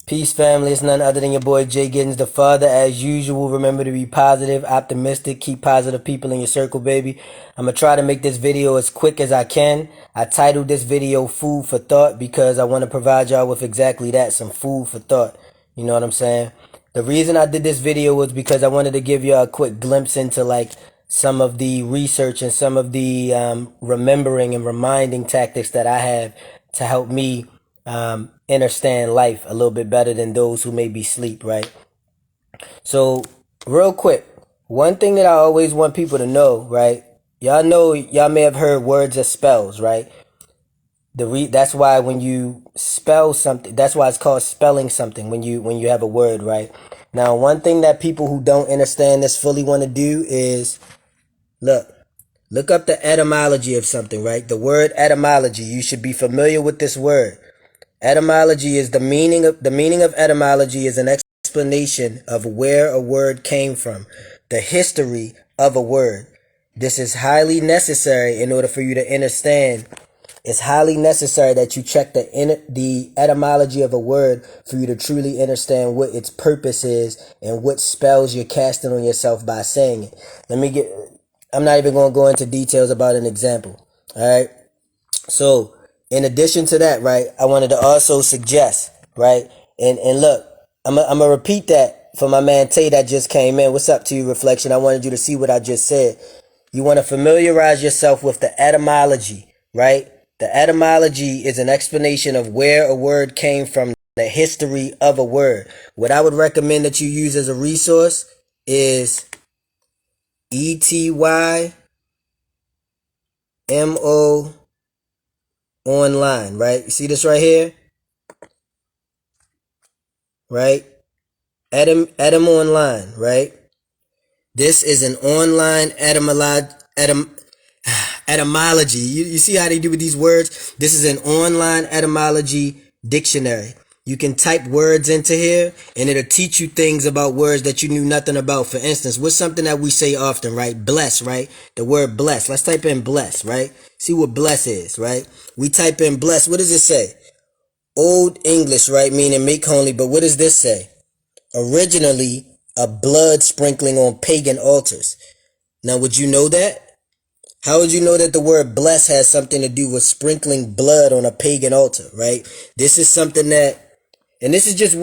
Peace, family. It's none other than your boy JGiddins, the father. As usual, remember to be positive, optimistic, keep positive people in your circle, baby. I'm gonna try to make this video as quick as I can. I titled this video Food for Thought because I want to provide y'all with exactly that, some food for thought. You know what I'm saying? The reason I did this video was because I wanted to give you a quick glimpse into like some of the research and some of the remembering and reminding tactics that I have to help me understand life a little bit better than those who may be asleep, right? So, real quick, one thing that I always want people to know, right? Y'all know, y'all may have heard words as spells, right? That's why when you spell something, that's why it's called spelling something when you have a word, right? Now, one thing that people who don't understand this fully want to do is look up the etymology of something, right? The word etymology, you should be familiar with this word. Etymology is the meaning of etymology is an explanation of where a word came from, the history of a word. This is highly necessary in order for you to understand. It's highly necessary that you check the etymology of a word for you to truly understand what its purpose is and what spells you're casting on yourself by saying it. I'm not even going to go into details about an example. All right. So, in addition to that, right, I wanted to also suggest, right, and look, I'm gonna repeat that for my man Tay that just came in. What's up to you, Reflection? I wanted you to see what I just said. You want to familiarize yourself with the etymology, right? The etymology is an explanation of where a word came from, the history of a word. What I would recommend that you use as a resource is ETYMO online, right? You see this right here? Right? Etym online, right? This is an online etymology. You see how they do with these words? This is an online etymology dictionary. You can type words into here and it'll teach you things about words that you knew nothing about. For instance, what's something that we say often, right? Bless, right? The word bless. Let's type in bless, right? See what bless is, right? We type in bless. What does it say? Old English, right? Meaning make holy. But what does this say? Originally, a blood sprinkling on pagan altars. Now, would you know that? How would you know that the word bless has something to do with sprinkling blood on a pagan altar, right? This is something that, and this is just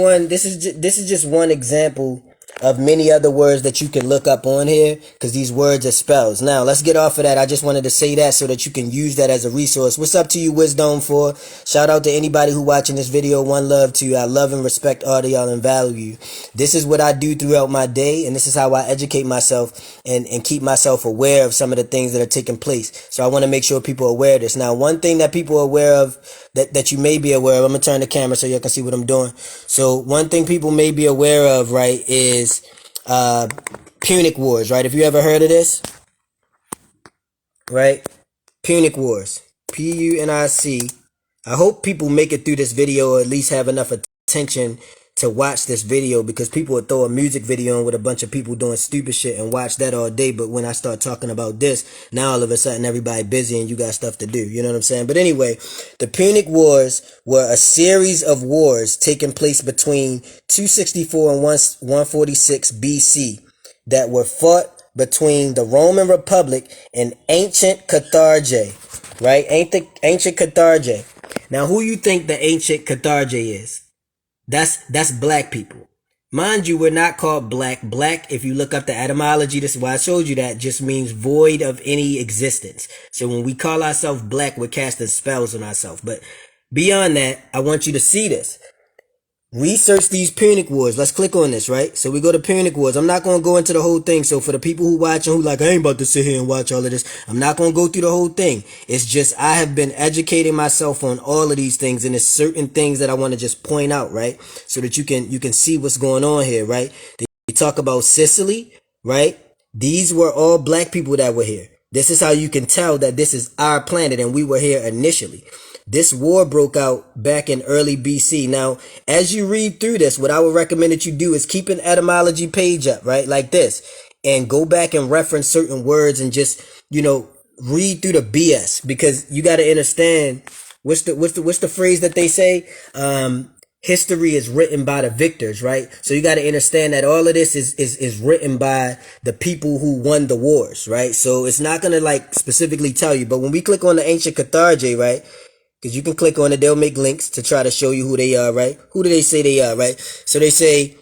one example of many other words that you can look up on here because these words are spells. Now, let's get off of that. I just wanted to say that so that you can use that as a resource. What's up to you, Wisdom 4? Shout out to anybody who watching this video. One love to you. I love and respect all of y'all and value you. This is what I do throughout my day, and this is how I educate myself and keep myself aware of some of the things that are taking place. So I want to make sure people are aware of this. Now, one thing that people are aware of, that you may be aware of, I'm going to turn the camera so you can see what I'm doing. So one thing people may be aware of, right, is Punic Wars, right? Have you ever heard of this? Right? Punic Wars. PUNIC. I hope people make it through this video or at least have enough attention to watch this video, because people would throw a music video in with a bunch of people doing stupid shit and watch that all day. But when I start talking about this, now all of a sudden everybody busy and you got stuff to do. You know what I'm saying? But anyway, the Punic Wars were a series of wars taking place between 264 and 146 BC that were fought between the Roman Republic and ancient Carthage, right? Ancient Carthage. Now, who you think the ancient Carthage is? That's black people. Mind you, we're not called black. Black, if you look up the etymology, this is why I showed you that, just means void of any existence. So when we call ourselves black, we're casting spells on ourselves. But beyond that, I want you to see this. Research these Punic Wars. Let's click on this, right? So we go to Punic Wars. I'm not going to go into the whole thing. So for the people who watch and who like, I ain't about to sit here and watch all of this, I'm not going to go through the whole thing. It's just I have been educating myself on all of these things, and there's certain things that I want to just point out, right? So that you can see what's going on here, right? They talk about Sicily, right? These were all black people that were here. This is how you can tell that this is our planet and we were here initially. This war broke out back in early BC. Now, as you read through this, what I would recommend that you do is keep an etymology page up, right? Like this, and go back and reference certain words and just, read through the BS, because you got to understand what's the phrase that they say? history is written by the victors, right? So you got to understand that all of this is written by the people who won the wars, right? So it's not going to like specifically tell you, but when we click on the ancient Carthage, right? Because you can click on it, they'll make links to try to show you who they are, right? Who do they say they are, right? So they say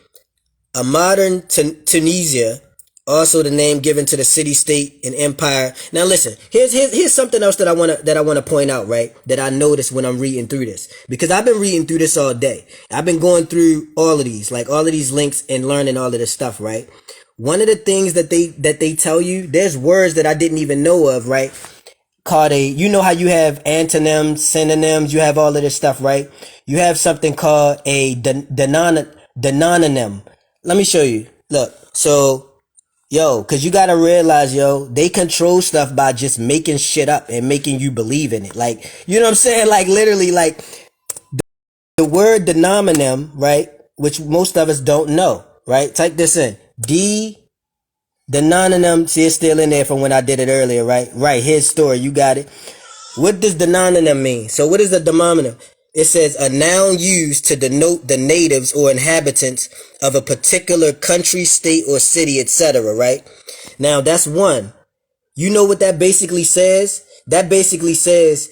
a modern Tunisia, also the name given to the city state and empire. Now listen, here's something else that I wanna point out, right? That I noticed when I'm reading through this, because I've been reading through this all day. I've been going through all of these, like all of these links and learning all of this stuff, right? One of the things that they tell you, there's words that I didn't even know of, right? Called you know how you have antonyms, synonyms, you have all of this stuff, right? You have something called a denonym. Let me show you. Look, so, yo, cause you gotta realize, yo, they control stuff by just making shit up and making you believe in it. Like, you know what I'm saying? Like, literally, like, the word denominatum, right? Which most of us don't know, right? Type this in. Denominatum, see it's still in there from when I did it earlier, right? Right, here's story, you got it. What does denominatum mean? So what is a denominatum? It says a noun used to denote the natives or inhabitants of a particular country, state, or city, etc., right? Now that's one. You know what that basically says? That basically says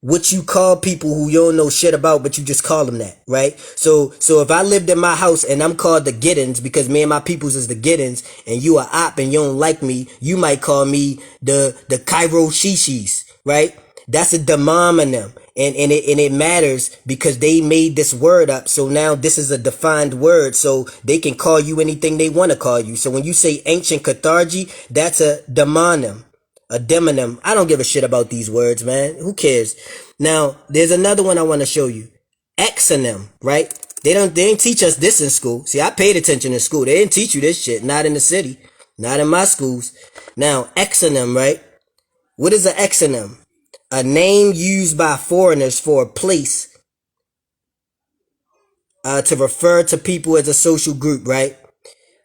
what you call people who you don't know shit about, but you just call them that, right? So if I lived in my house and I'm called the Giddins because me and my peoples is the Giddins, and you are op and you don't like me, you might call me the Cairo Shishis, right? That's a demononym, and it matters because they made this word up. So now this is a defined word, so they can call you anything they want to call you. So when you say ancient Carthage, that's a demonym. A demonym. I don't give a shit about these words, man. Who cares? Now, there's another one I want to show you. Exonym, right? They didn't teach us this in school. See, I paid attention in school. They didn't teach you this shit. Not in the city. Not in my schools. Now, exonym, right? What is an exonym? A name used by foreigners for a place to refer to people as a social group, right?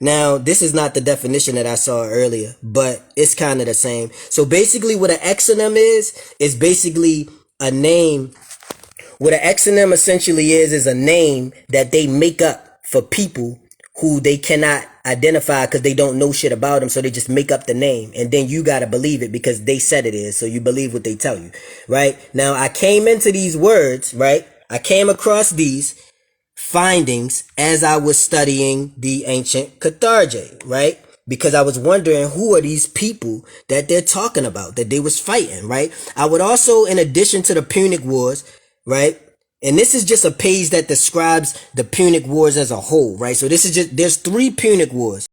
Now, this is not the definition that I saw earlier, but it's kind of the same. So basically what an exonym is basically a name. What an exonym essentially is a name that they make up for people who they cannot identify because they don't know shit about them. So they just make up the name, and then you got to believe it because they said it is. So you believe what they tell you, right? Now, I came into these words, right? I came across these findings as I was studying the ancient Carthage, right? Because I was wondering, who are these people that they're talking about, that they was fighting, right? I would also, in addition to the Punic Wars, right? And this is just a page that describes the Punic Wars as a whole, right? So this is just, there's 3 Punic Wars,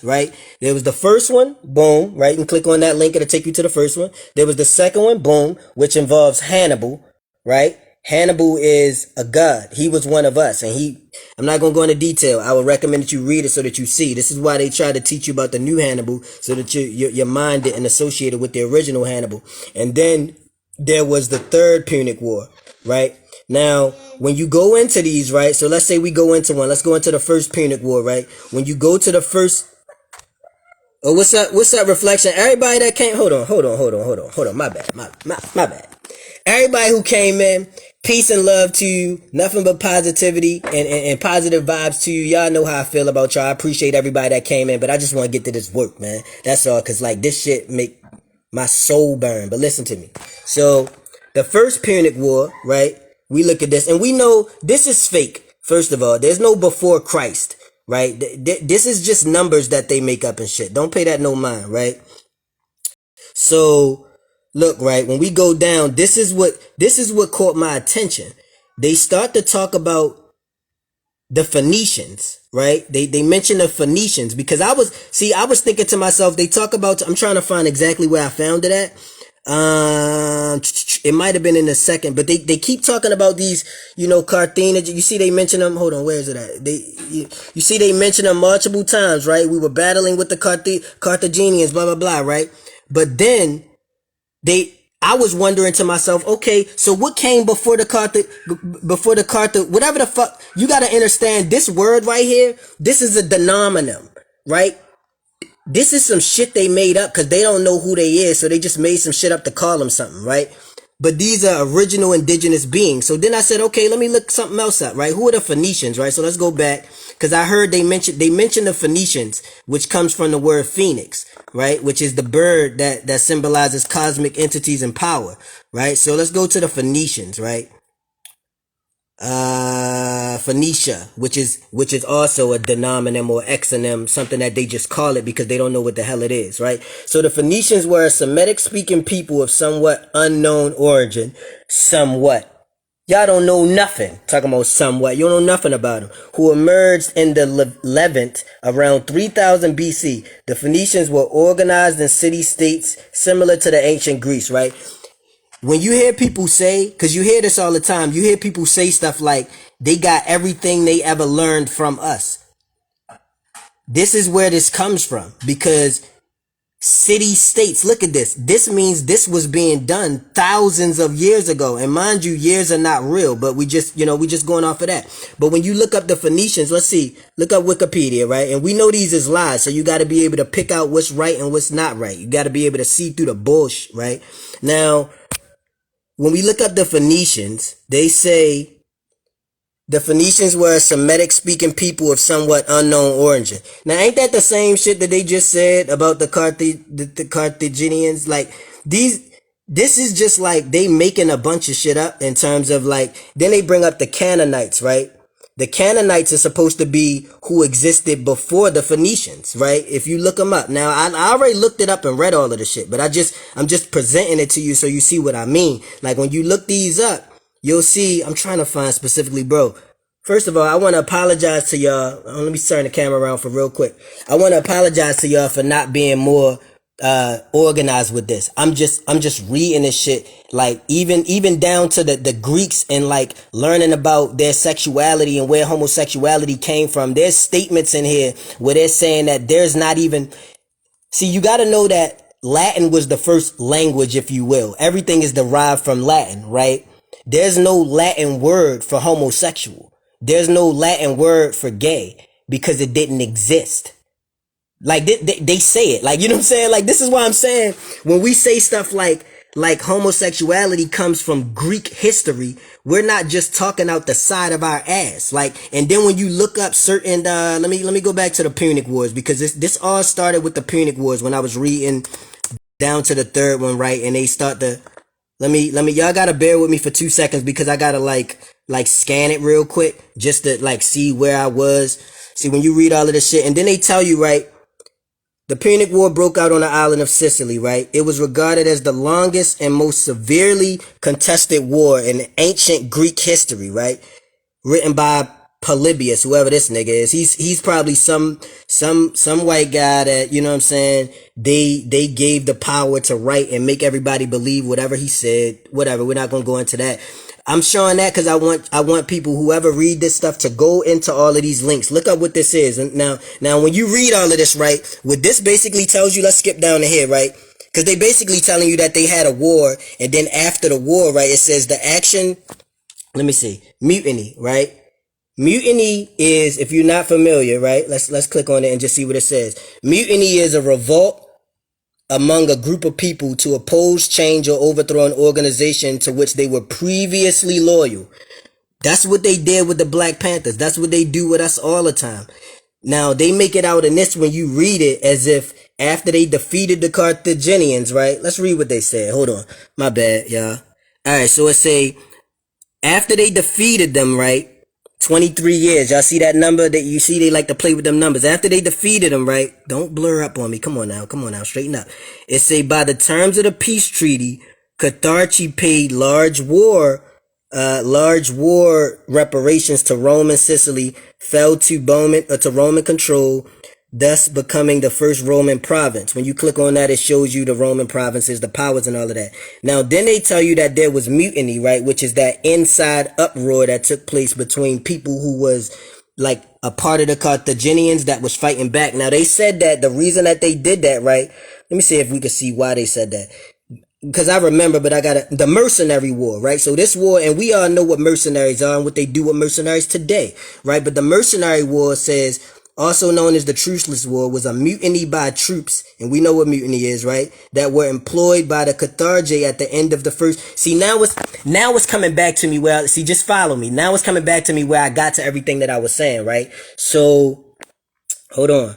right? There was the first one, boom, right? And click on that link, it'll take you to the first one. There was the second one, boom, which involves Hannibal, right? Hannibal is a god. He was one of us, and I'm not going to go into detail. I would recommend that you read it so that you see. This is why they try to teach you about the new Hannibal, so that your mind didn't associate it with the original Hannibal. And then there was the third Punic War, right? Now, when you go into these, right? So let's say we go into one. Let's go into the first Punic War, right? When you go to the first, oh, what's up? What's up, Reflection? Everybody that came, hold on. My bad. My bad. Everybody who came in, peace and love to you. Nothing but positivity and positive vibes to you. Y'all know how I feel about y'all. I appreciate everybody that came in, but I just want to get to this work, man. That's all, because like this shit make my soul burn. But listen to me. So the first Punic War, right? We look at this and we know this is fake. First of all, there's no before Christ, right? This is just numbers that they make up and shit. Don't pay that no mind, right? So look, right, when we go down, this is what caught my attention. They start to talk about the Phoenicians, right? They mention the Phoenicians because I was thinking to myself, they talk about, I'm trying to find exactly where I found it at. It might have been in a second, but they keep talking about these, Carthage. You see, they mention them. Hold on, where is it at? You see, they mention them multiple times, right? We were battling with the Carthaginians, blah blah blah, right? But then I was wondering to myself, okay, so what came before the whatever the fuck, you gotta understand this word right here, this is a denominatum, right? This is some shit they made up because they don't know who they is, so they just made some shit up to call them something, right? but these are original indigenous beings. So then I said, okay, let me look something else up, right? Who are the Phoenicians, right? So let's go back, because I heard they mentioned the Phoenicians, which comes from the word phoenix, right? Which is the bird that symbolizes cosmic entities and power, right? So let's go to the Phoenicians, right? Phoenicia, which is also a denominator or exonym, something that they just call it because they don't know what the hell it is, right? So the Phoenicians were a Semitic speaking people of somewhat unknown origin. Somewhat. Y'all don't know nothing. Talking about somewhat. You don't know nothing about them. Who emerged in the Levant around 3000 BC. The Phoenicians were organized in city-states similar to the ancient Greece, right? When you hear people say, because you hear this all the time, you hear people say stuff like they got everything they ever learned from us. This is where this comes from, because city states, look at this. This means this was being done thousands of years ago. And mind you, years are not real, but we just going off of that. But when you look up the Phoenicians, let's see, look up Wikipedia, right? And we know these is lies, so you got to be able to pick out what's right and what's not right. You got to be able to see through the bullshit, right? Now, when we look up the Phoenicians, they say the Phoenicians were a Semitic speaking people of somewhat unknown origin. Now, ain't that the same shit that they just said about the Carthaginians? Like, this is just like they making a bunch of shit up in terms of like, then they bring up the Canaanites, right? The Canaanites are supposed to be who existed before the Phoenicians, right? If you look them up. Now, I already looked it up and read all of the shit, but I'm just presenting it to you so you see what I mean. Like, when you look these up, you'll see, I'm trying to find specifically, bro. First of all, I want to apologize to y'all. Let me turn the camera around for real quick. I want to apologize to y'all for not being more organized with this. I'm just reading this shit, like even down to the Greeks, and like learning about their sexuality and where homosexuality came from. There's statements in here where they're saying that there's not even, see, you got to know that Latin was the first language, if you will. Everything is derived from Latin, right? There's no Latin word for homosexual. There's no Latin word for gay because it didn't exist. Like they say it, like, you know what I'm saying? Like, this is why I'm saying when we say stuff like homosexuality comes from Greek history, we're not just talking out the side of our ass. Like, and then when you look up certain, let me go back to the Punic Wars, because this all started with the Punic Wars when I was reading down to the third one, right? And they start to, let me, y'all gotta bear with me for 2 seconds because I gotta like scan it real quick just to like see where I was. See, when you read all of this shit, and then they tell you, right? The Punic War broke out on the island of Sicily, right? It was regarded as the longest and most severely contested war in ancient Greek history, right? Written by Polybius, whoever this nigga is. He's probably some white guy that, you know what I'm saying, they gave the power to write and make everybody believe whatever he said. Whatever, we're not gonna go into that. I'm showing that because I want people, whoever read this stuff, to go into all of these links. Look up what this is. And now when you read all of this, right, what this basically tells you, let's skip down to here, right? Because they basically telling you that they had a war, and then after the war, right, it says the action, let me see, mutiny, right? Mutiny is, if you're not familiar, right, let's click on it and just see what it says. Mutiny is a revolt among a group of people to oppose, change, or overthrow an organization to which they were previously loyal. That's what they did with the Black Panthers. That's what they do with us all the time. Now, they make it out in this, when you read it, as if after they defeated the Carthaginians, right? Let's read what they said. Hold on. My bad, y'all. Alright, so it say, after they defeated them, right? 23 years. Y'all see that number? That you see, they like to play with them numbers. After they defeated them, right? Don't blur up on me. Come on now. Straighten up. It say, by the terms of the peace treaty, Carthage paid large war reparations to Rome, and Sicily fell to Roman control, thus becoming the first Roman province. When you click on that, it shows you the Roman provinces, the powers, and all of that. Now, then they tell you that there was mutiny, right? Which is that inside uproar that took place between people who was like a part of the Carthaginians that was fighting back. Now, they said that the reason that they did that, right? Let me see if we can see why they said that. Because I remember, but the Mercenary War, right? So this war, and we all know what mercenaries are and what they do with mercenaries today, right? But the Mercenary War says, also known as the Truceless War, was a mutiny by troops, and we know what mutiny is, right? That were employed by the Carthage at the end of the first. See, now it's coming back to me where, see, just follow me. Now it's coming back to me where I got to everything that I was saying, right? So, hold on.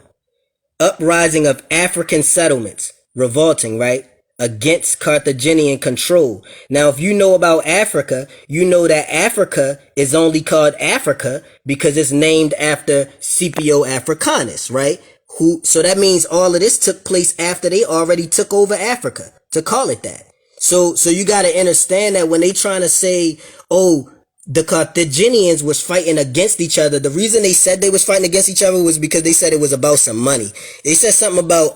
Uprising of African settlements, revolting, right? Against Carthaginian control. Now, if you know about Africa, you know that Africa is only called Africa because it's named after Scipio Africanus, right? So that means all of this took place after they already took over Africa, to call it that. So you gotta understand that when they trying to say, oh, the Carthaginians was fighting against each other, the reason they said they was fighting against each other was because they said it was about some money. They said something about,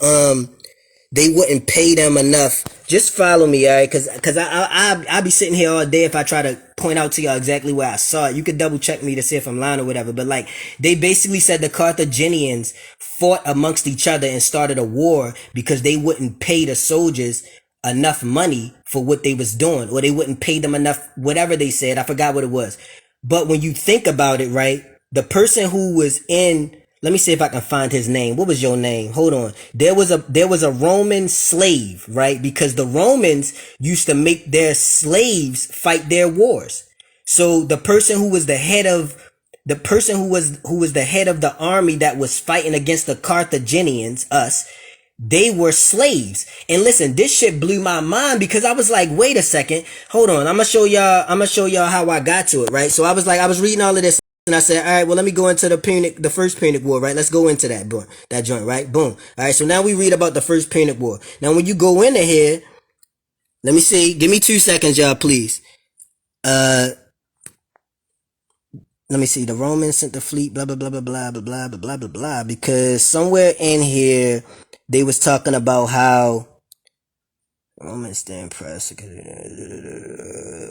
they wouldn't pay them enough. Just follow me, alright? Cause I be sitting here all day if I try to point out to y'all exactly where I saw it. You could double check me to see if I'm lying or whatever. But like, they basically said the Carthaginians fought amongst each other and started a war because they wouldn't pay the soldiers enough money for what they was doing, or they wouldn't pay them enough, whatever they said. I forgot what it was. But when you think about it, right, the person who was in, let me see if I can find his name. What was your name? Hold on. There was a Roman slave, right? Because the Romans used to make their slaves fight their wars. So the person who was the head of the army that was fighting against the Carthaginians, us, they were slaves. And listen, this shit blew my mind because I was like, wait a second, hold on. I'm gonna show y'all how I got to it, right? So I was reading all of this. And I said, all right, well, let me go into the first Punic War, right? Let's go into that joint, right? Boom. All right, so now we read about the first Punic War. Now, when you go into here, let me see. Give me 2 seconds, y'all, please. Let me see. The Romans sent the fleet, blah, blah, blah, blah, blah, blah, blah, blah, blah, blah, blah, because somewhere in here, they was talking about how Romans stand press.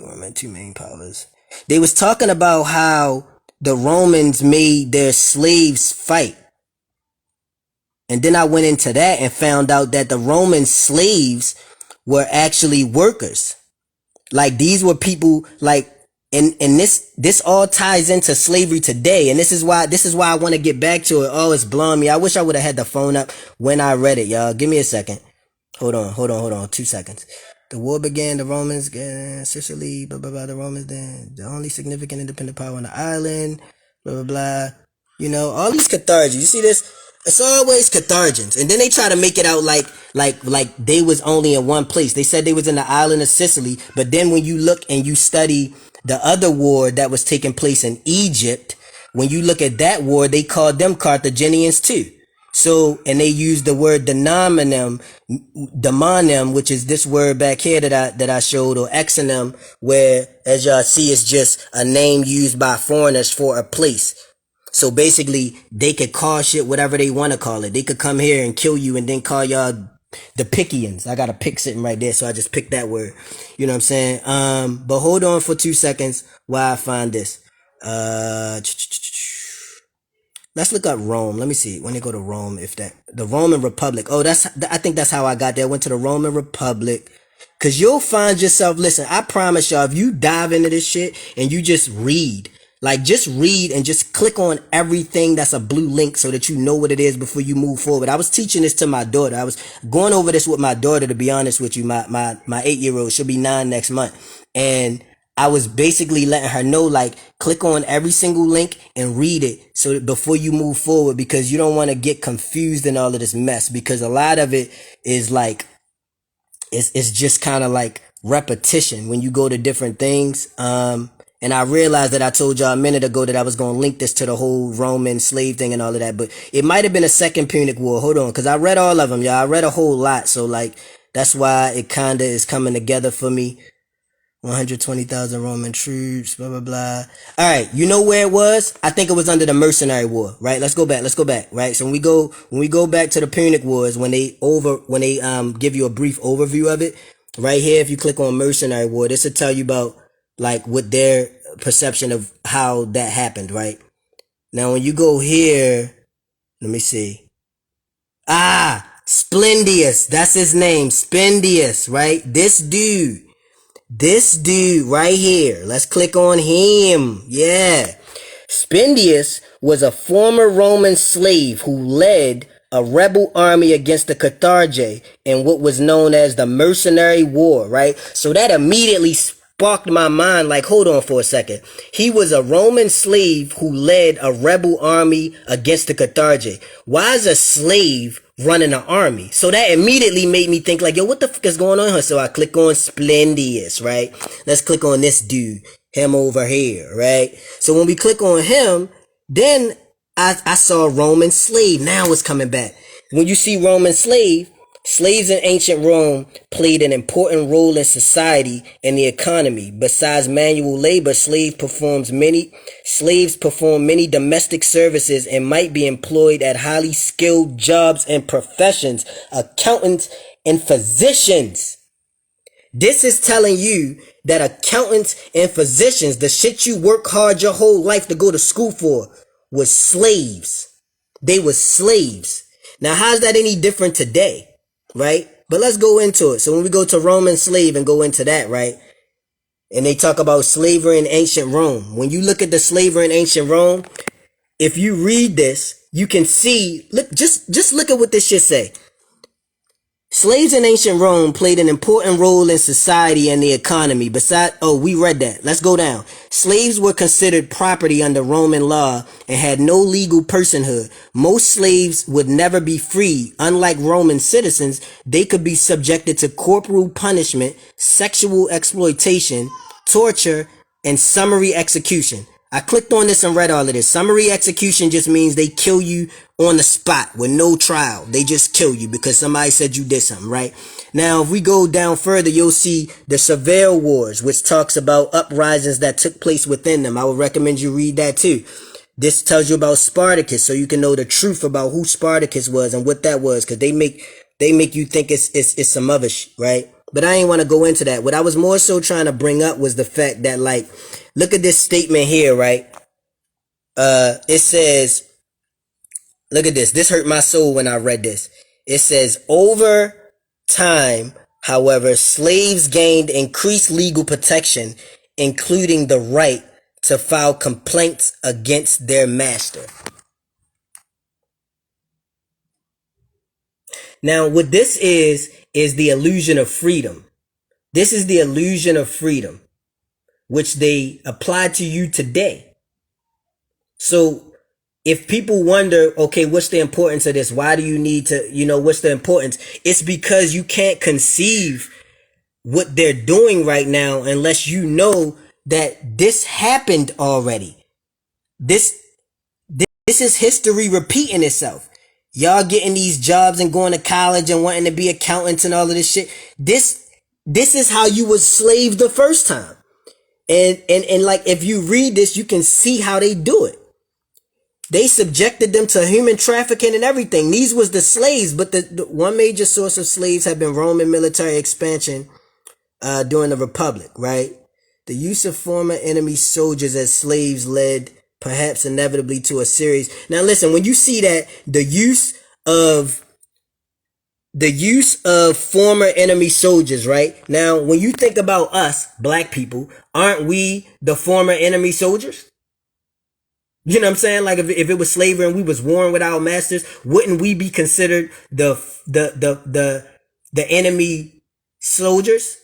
Roman two main powers. They was talking about how the Romans made their slaves fight. And then I went into that and found out that the Roman slaves were actually workers. Like, these were people, like, and this all ties into slavery today. And this is why I want to get back to it. Oh, it's blowing me. I wish I would have had the phone up when I read it, y'all. Give me a second. Hold on. 2 seconds. The war began, the Romans, Sicily, blah, blah, blah, the Romans then, the only significant independent power on the island, blah, blah, blah. You know, all these Carthaginians, you see this? It's always Carthaginians. And then they try to make it out like they was only in one place. They said they was in the island of Sicily, but then when you look and you study the other war that was taking place in Egypt, when you look at that war, they called them Carthaginians too. So, and they use the word demonym, which is this word back here that I showed, or exonym, where, as y'all see, it's just a name used by foreigners for a place. So basically, they could call shit whatever they want to call it. They could come here and kill you and then call y'all the Pickians. I got a pick sitting right there, so I just picked that word. You know what I'm saying? But hold on for 2 seconds while I find this. Let's look up Rome. Let me see. When they go to Rome, the Roman Republic. Oh, I think that's how I got there. I went to the Roman Republic. Cause you'll find yourself, listen, I promise y'all, if you dive into this shit and you just read and just click on everything that's a blue link so that you know what it is before you move forward. I was teaching this to my daughter. I was going over this with my daughter, to be honest with you. My 8-year-old, she'll be 9 next month. And I was basically letting her know, like, click on every single link and read it so that before you move forward, because you don't want to get confused in all of this mess, because a lot of it is like, it's just kind of like repetition when you go to different things. And I realized that I told y'all a minute ago that I was going to link this to the whole Roman slave thing and all of that, but it might have been a second Punic War. Hold on, because I read all of them, y'all. I read a whole lot, so like, that's why it kind of is coming together for me. 120,000 Roman troops, blah, blah, blah. All right. You know where it was? I think it was under the Mercenary War, right? Let's go back, right? So when we go back to the Punic Wars, when they give you a brief overview of it, right here, if you click on Mercenary War, this will tell you about, like, what their perception of how that happened, right? Now, when you go here, let me see. Splendius. That's his name. Spendius, right? This dude right here. Let's click on him. Yeah. Spendius was a former Roman slave who led a rebel army against the Carthage in what was known as the Mercenary War, right? So that immediately sparked my mind like, hold on for a second. He was a Roman slave who led a rebel army against the Carthage. Why is a slave running an army? So that immediately made me think like, yo, what the fuck is going on here? So I click on Spendius, right? Let's click on this dude, him over here, right? So when we click on him, then I saw Roman slave. Now it's coming back. When you see Roman slave, slaves in ancient Rome played an important role in society and the economy. Besides manual labor, slaves perform many domestic services and might be employed at highly skilled jobs and professions, accountants and physicians. This is telling you that accountants and physicians, the shit you work hard your whole life to go to school for, was slaves. They were slaves. Now, how's that any different today? Right? But let's go into it. So when we go to Roman slave and go into that, right? And they talk about slavery in ancient Rome. When you look at the slavery in ancient Rome, if you read this, you can see, look, just look at what this shit say. Slaves in ancient Rome played an important role in society and the economy. We read that. Let's go down. Slaves were considered property under Roman law and had no legal personhood. Most slaves would never be free. Unlike Roman citizens, they could be subjected to corporal punishment, sexual exploitation, torture, and summary execution. I clicked on this and read all of this. Summary execution just means they kill you on the spot with no trial. They just kill you because somebody said you did something, right? Now, if we go down further, you'll see the Seville Wars, which talks about uprisings that took place within them. I would recommend you read that too. This tells you about Spartacus, so you can know the truth about who Spartacus was and what that was, because they make you think it's some other shit, right? But I ain't want to go into that. What I was more so trying to bring up was the fact that, like, look at this statement here, right? It says, look at this. This hurt my soul when I read this. It says, over time, however, slaves gained increased legal protection, including the right to file complaints against their master. Now, what this is the illusion of freedom. This is the illusion of freedom, which they apply to you today. So if people wonder, okay, what's the importance of this? Why do you need to, what's the importance? It's because you can't conceive what they're doing right now unless you know that this happened already. This is history repeating itself. Y'all getting these jobs and going to college and wanting to be accountants and all of this shit. This is how you was slaves the first time. And like, if you read this, you can see how they do it. They subjected them to human trafficking and everything. These was the slaves, but the one major source of slaves had been Roman military expansion during the Republic, right? The use of former enemy soldiers as slaves led perhaps inevitably to a series. Now listen, when you see that the use of former enemy soldiers, right? Now, when you think about us, black people, aren't we the former enemy soldiers? You know what I'm saying? Like if it was slavery and we was warring with our masters, wouldn't we be considered the enemy soldiers?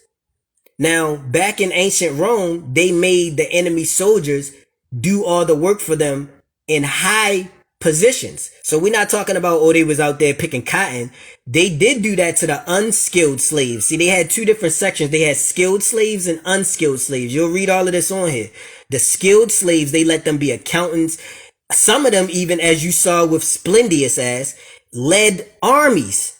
Now, back in ancient Rome, they made the enemy soldiers do all the work for them in high positions. So we're not talking about, they was out there picking cotton. They did do that to the unskilled slaves. See, they had two different sections. They had skilled slaves and unskilled slaves. You'll read all of this on here. The skilled slaves, they let them be accountants. Some of them, even as you saw with Spendius ass, led armies.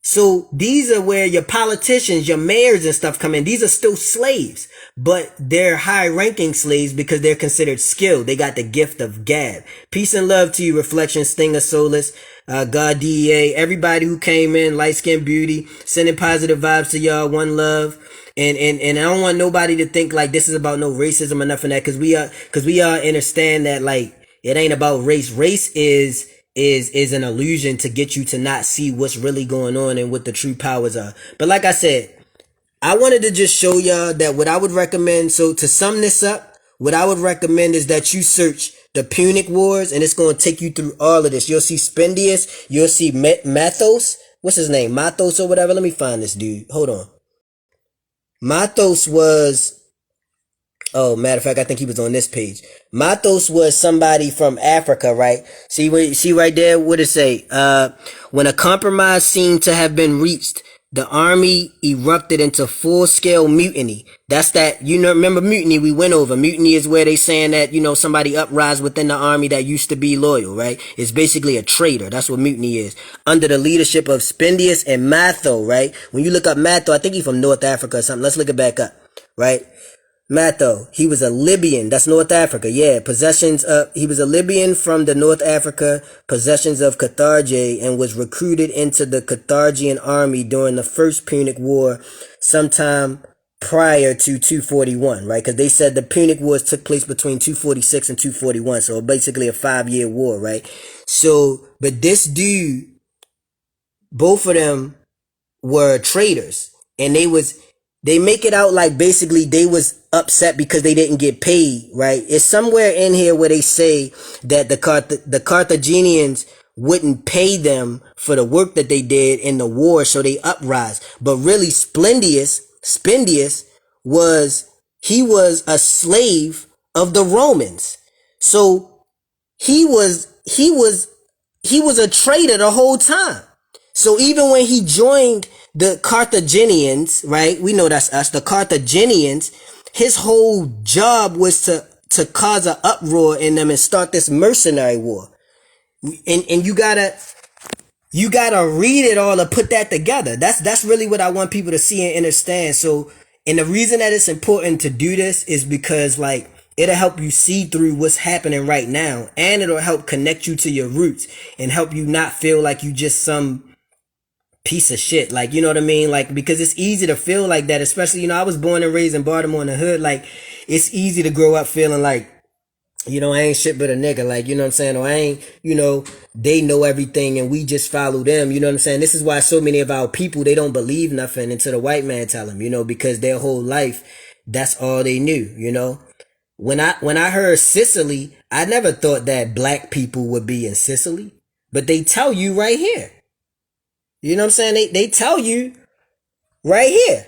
So these are where your politicians, your mayors and stuff come in. These are still slaves, but they're high ranking slaves because they're considered skilled. They got the gift of gab. Peace and love to you, Reflection, Stinger, Solus, God DEA, everybody who came in, light skin beauty, sending positive vibes to y'all, one love. And I don't want nobody to think like this is about no racism or nothing that, cause we all understand that like it ain't about race. Race is an illusion to get you to not see what's really going on and what the true powers are. But like I said, I wanted to just show y'all that what I would recommend. So to sum this up, what I would recommend is that you search the Punic Wars, and it's going to take you through all of this. You'll see Spendius, you'll see Mathos, what's his name, Mathos or whatever. Let me find this dude. Hold on. Mathos was, oh, matter of fact, I think he was on this page. Mathos was somebody from Africa, right? See right there what it say? When a compromise seemed to have been reached, the army erupted into full-scale mutiny. That's that, remember mutiny we went over. Mutiny is where they saying that, somebody uprise within the army that used to be loyal, right? It's basically a traitor. That's what mutiny is. Under the leadership of Spendius and Matho, right? When you look up Matho, I think he's from North Africa or something. Let's look it back up, right? Matho, he was a Libyan. That's North Africa. Yeah, he was a Libyan from the North Africa, possessions of Carthage, and was recruited into the Carthaginian army during the First Punic War sometime prior to 241, right? Because they said the Punic Wars took place between 246 and 241, so basically a 5-year war, right? So, but this dude, both of them were traitors, and they make it out like basically they was upset because they didn't get paid, right? It's somewhere in here where they say that the Carthaginians wouldn't pay them for the work that they did in the war, so they uprise. But really, Spendius was a slave of the Romans. So he was a traitor the whole time. So even when he joined the Carthaginians, right? We know that's us, the Carthaginians, his whole job was to cause an uproar in them and start this mercenary war. And you gotta read it all to put that together. That's really what I want people to see and understand. So, and the reason that it's important to do this is because like, it'll help you see through what's happening right now, and it'll help connect you to your roots and help you not feel like you just some piece of shit, like, you know what I mean? Like, because it's easy to feel like that, especially, I was born and raised in Baltimore in the hood. Like, it's easy to grow up feeling like, I ain't shit but a nigga, like, you know what I'm saying? Or I ain't, they know everything and we just follow them, you know what I'm saying? This is why so many of our people, they don't believe nothing until the white man tell them, because their whole life, that's all they knew, When I heard Sicily, I never thought that black people would be in Sicily, but they tell you right here. You know what I'm saying? They tell you right here.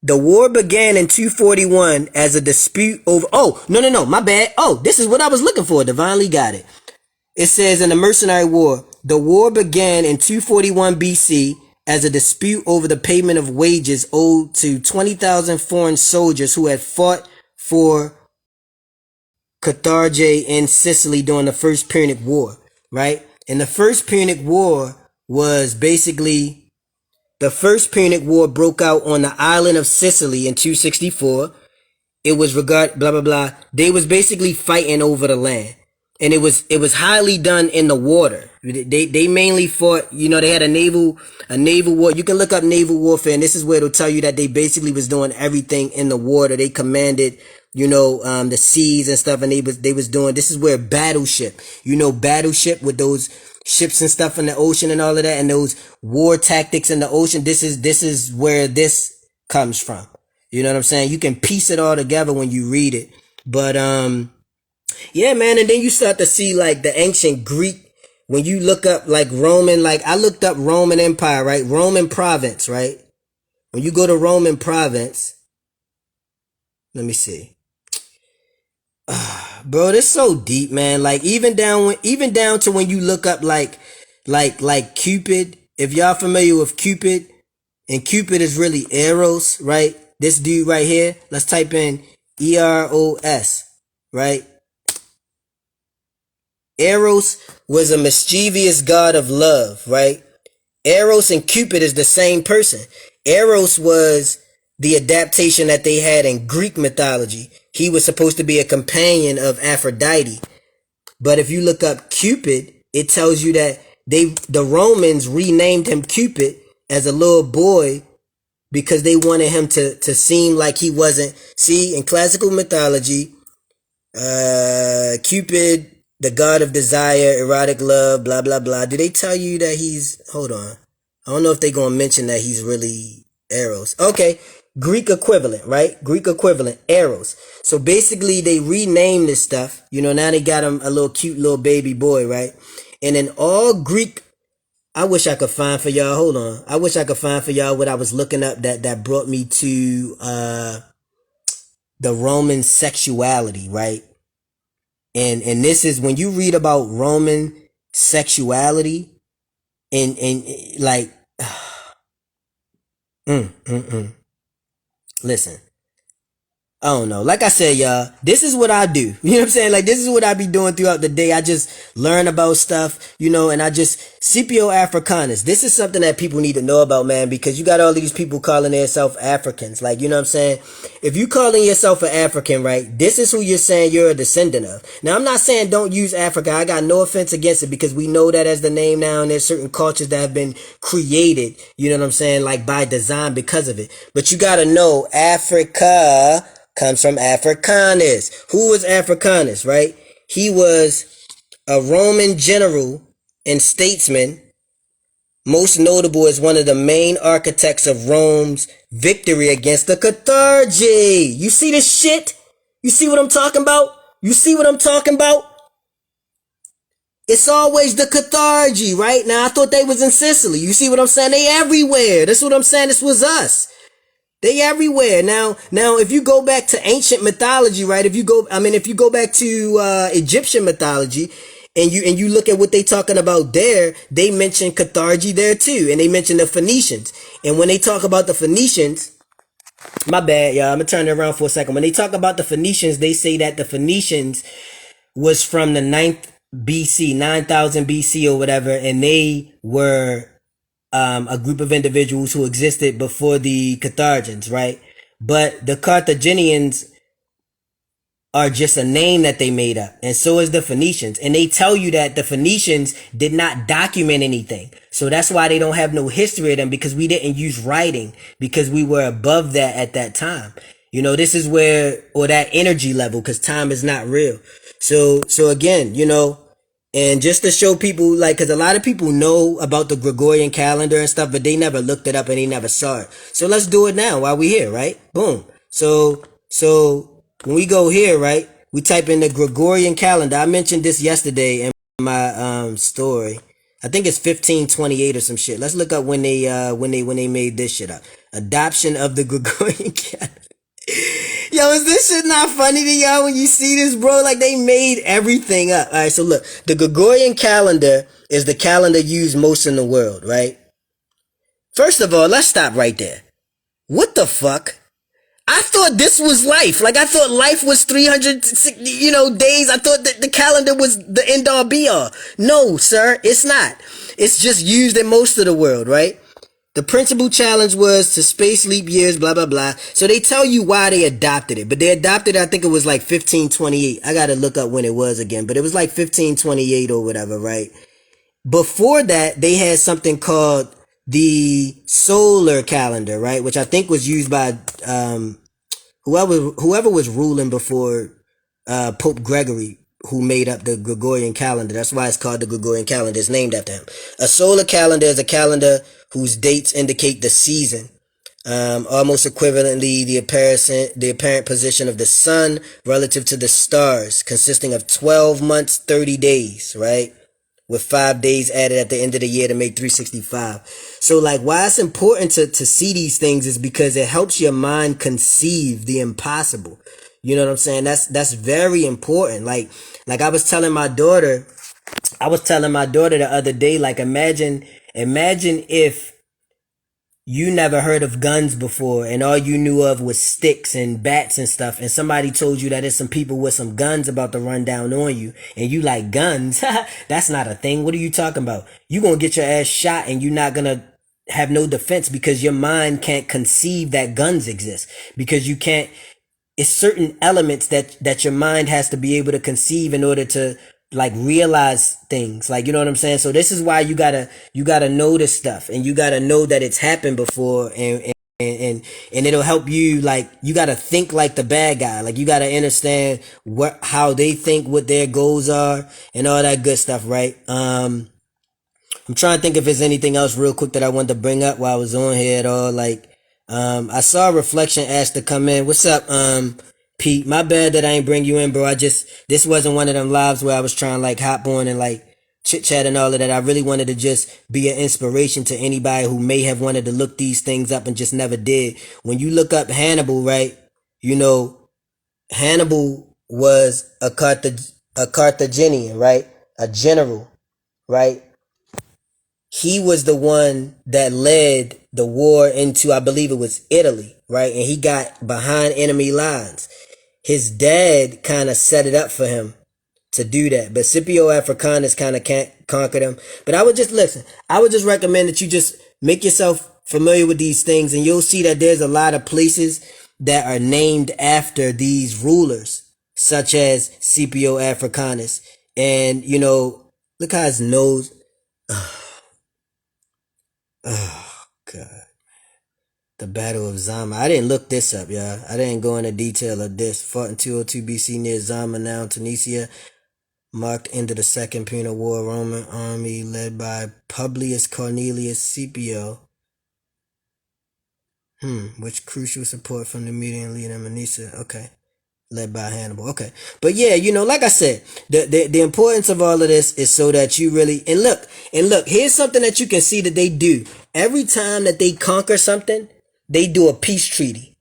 The war began in 241 as a dispute over... Oh, no, my bad. Oh, this is what I was looking for. Divinely got it. It says in the Mercenary War, the war began in 241 BC as a dispute over the payment of wages owed to 20,000 foreign soldiers who had fought for Carthage in Sicily during the First Punic War, right? And the First Punic War was basically, the First Punic War broke out on the island of Sicily in 264. It was blah blah blah. They was basically fighting over the land, and it was highly done in the water. They mainly fought. They had a naval war. You can look up naval warfare, and this is where it'll tell you that they basically was doing everything in the water. They commanded, the seas and stuff, and they was doing. This is where battleship. Battleship with those ships and stuff in the ocean and all of that, and those war tactics in the ocean. This is where this comes from. You know what I'm saying? You can piece it all together when you read it. But yeah, man, and then you start to see like the ancient Greek, when you look up like Roman, like I looked up Roman Empire, right? Roman province, right? When you go to Roman province, let me see. Bro, this so deep, man. Like even down to when you look up like Cupid. If y'all familiar with Cupid, and Cupid is really Eros, right? This dude right here. Let's type in Eros, right? Eros was a mischievous god of love, right? Eros and Cupid is the same person. Eros was the adaptation that they had in Greek mythology. He was supposed to be a companion of Aphrodite. But if you look up Cupid, it tells you that the Romans renamed him Cupid as a little boy because they wanted him to seem like he wasn't. See, in classical mythology, Cupid, the god of desire, erotic love, blah, blah, blah. Do they tell you that he's... Hold on. I don't know if they're going to mention that he's really Eros. Okay. Greek equivalent, right? Greek equivalent, Eros. So basically they renamed this stuff. You know, now they got him a little cute little baby boy, right? And in all Greek, I wish I could find for y'all, hold on. I wish I could find for y'all what I was looking up that brought me to the Roman sexuality, right? And this is when you read about Roman sexuality and like listen, I don't know. Like I said, y'all, this is what I do. You know what I'm saying? Like, this is what I be doing throughout the day. I just learn about stuff, you know, and I just, Scipio Africanus. This is something that people need to know about, man, because you got all these people calling themselves Africans. Like, you know what I'm saying? If you calling yourself an African, right, this is who you're saying you're a descendant of. Now, I'm not saying don't use Africa. I got no offense against it because we know that as the name now, and there's certain cultures that have been created, you know what I'm saying, like by design because of it. But you got to know Africa comes from Africanus. Who was Africanus, right? He was a Roman general and statesman, most notable as one of the main architects of Rome's victory against the Carthage. You see this shit? You see what I'm talking about? You see what I'm talking about? It's always the Carthage, right? Now, I thought they was in Sicily. You see what I'm saying? They everywhere. That's what I'm saying. This was us. They everywhere. Now, if you go back to ancient mythology, right? If you go back to Egyptian mythology, and you look at what they talking about there, they mention Carthage there too, and they mention the Phoenicians. And when they talk about the Phoenicians, my bad, y'all, I'm gonna turn it around for a second. When they talk about the Phoenicians, they say that the Phoenicians was from the 9th BC, 9000 BC or whatever, and they were a group of individuals who existed before the Carthaginians, right? But the Carthaginians are just a name that they made up, and so is the Phoenicians. And they tell you that the Phoenicians did not document anything, so that's why they don't have no history of them, because we didn't use writing, because we were above that at that time. You know, this is where, or that energy level, because time is not real. So again, you know, and just to show people, like, because a lot of people know about the Gregorian calendar and stuff, but they never looked it up and they never saw it. So let's do it now while we're here, right? Boom. So when we go here, right, we type in the Gregorian calendar. I mentioned this yesterday in my story. I think it's 1528 or some shit. Let's look up when they made this shit up. Adoption of the Gregorian calendar. Yo, is this shit not funny to y'all when you see this, bro? Like, they made everything up. Alright, so look, the Gregorian calendar is the calendar used most in the world, right? First of all, let's stop right there. What the fuck? I thought this was life. Like, I thought life was 300, days. I thought that the calendar was the end all be all. No, sir, it's not. It's just used in most of the world, right? The principal challenge was to space leap years, blah, blah, blah. So they tell you why they adopted it. But they adopted it, I think it was like 1528. I gotta look up when it was again. But it was like 1528 or whatever, right? Before that, they had something called the solar calendar, right? Which I think was used by whoever was ruling before Pope Gregory, who made up the Gregorian calendar. That's why it's called the Gregorian calendar. It's named after him. A solar calendar is a calendar whose dates indicate the season. Almost equivalently, the apparent position of the sun relative to the stars, consisting of 12 months, 30 days, right? With 5 days added at the end of the year to make 365. So, like, why it's important to see these things is because it helps your mind conceive the impossible. You know what I'm saying? That's very important. Like I was telling my daughter the other day, like, imagine if you never heard of guns before and all you knew of was sticks and bats and stuff, and somebody told you that there's some people with some guns about to run down on you, and you like, guns? That's not a thing. What are you talking about? You gonna get your ass shot and you're not gonna have no defense because your mind can't conceive that guns exist, because you can't. It's certain elements that your mind has to be able to conceive in order to, like, realize things. Like, you know what I'm saying? So this is why you gotta know this stuff, and you gotta know that it's happened before, and it'll help you. Like, you gotta think like the bad guy. Like, you gotta understand how they think, what their goals are, and all that good stuff, right? I'm trying to think if there's anything else real quick that I wanted to bring up while I was on here at all. Like, I saw Reflection asked to come in. What's up, Pete? My bad that I ain't bring you in, bro. This wasn't one of them lives where I was trying to like hop on and like chit chat and all of that. I really wanted to just be an inspiration to anybody who may have wanted to look these things up and just never did. When you look up Hannibal, right? You know, Hannibal was a Carthaginian, right? A general, right? He was the one that led the war into, I believe it was Italy, right? And he got behind enemy lines. His dad kind of set it up for him to do that. But Scipio Africanus kind of can't conquer them. But I would just listen. I would just recommend that you just make yourself familiar with these things, and you'll see that there's a lot of places that are named after these rulers, such as Scipio Africanus. And, you know, look how his nose. Oh, God. The Battle of Zama. I didn't look this up, y'all. I didn't go into detail of this. Fought in 202 BC near Zama, now Tunisia. Marked into the Second Punic War. Roman army led by Publius Cornelius Scipio. Which crucial support from the median leader Manisa. Okay. Led by Hannibal. Okay. But yeah, you know, like I said, the importance of all of this is so that you really, and look, here's something that you can see that they do. Every time that they conquer something, they do a peace treaty.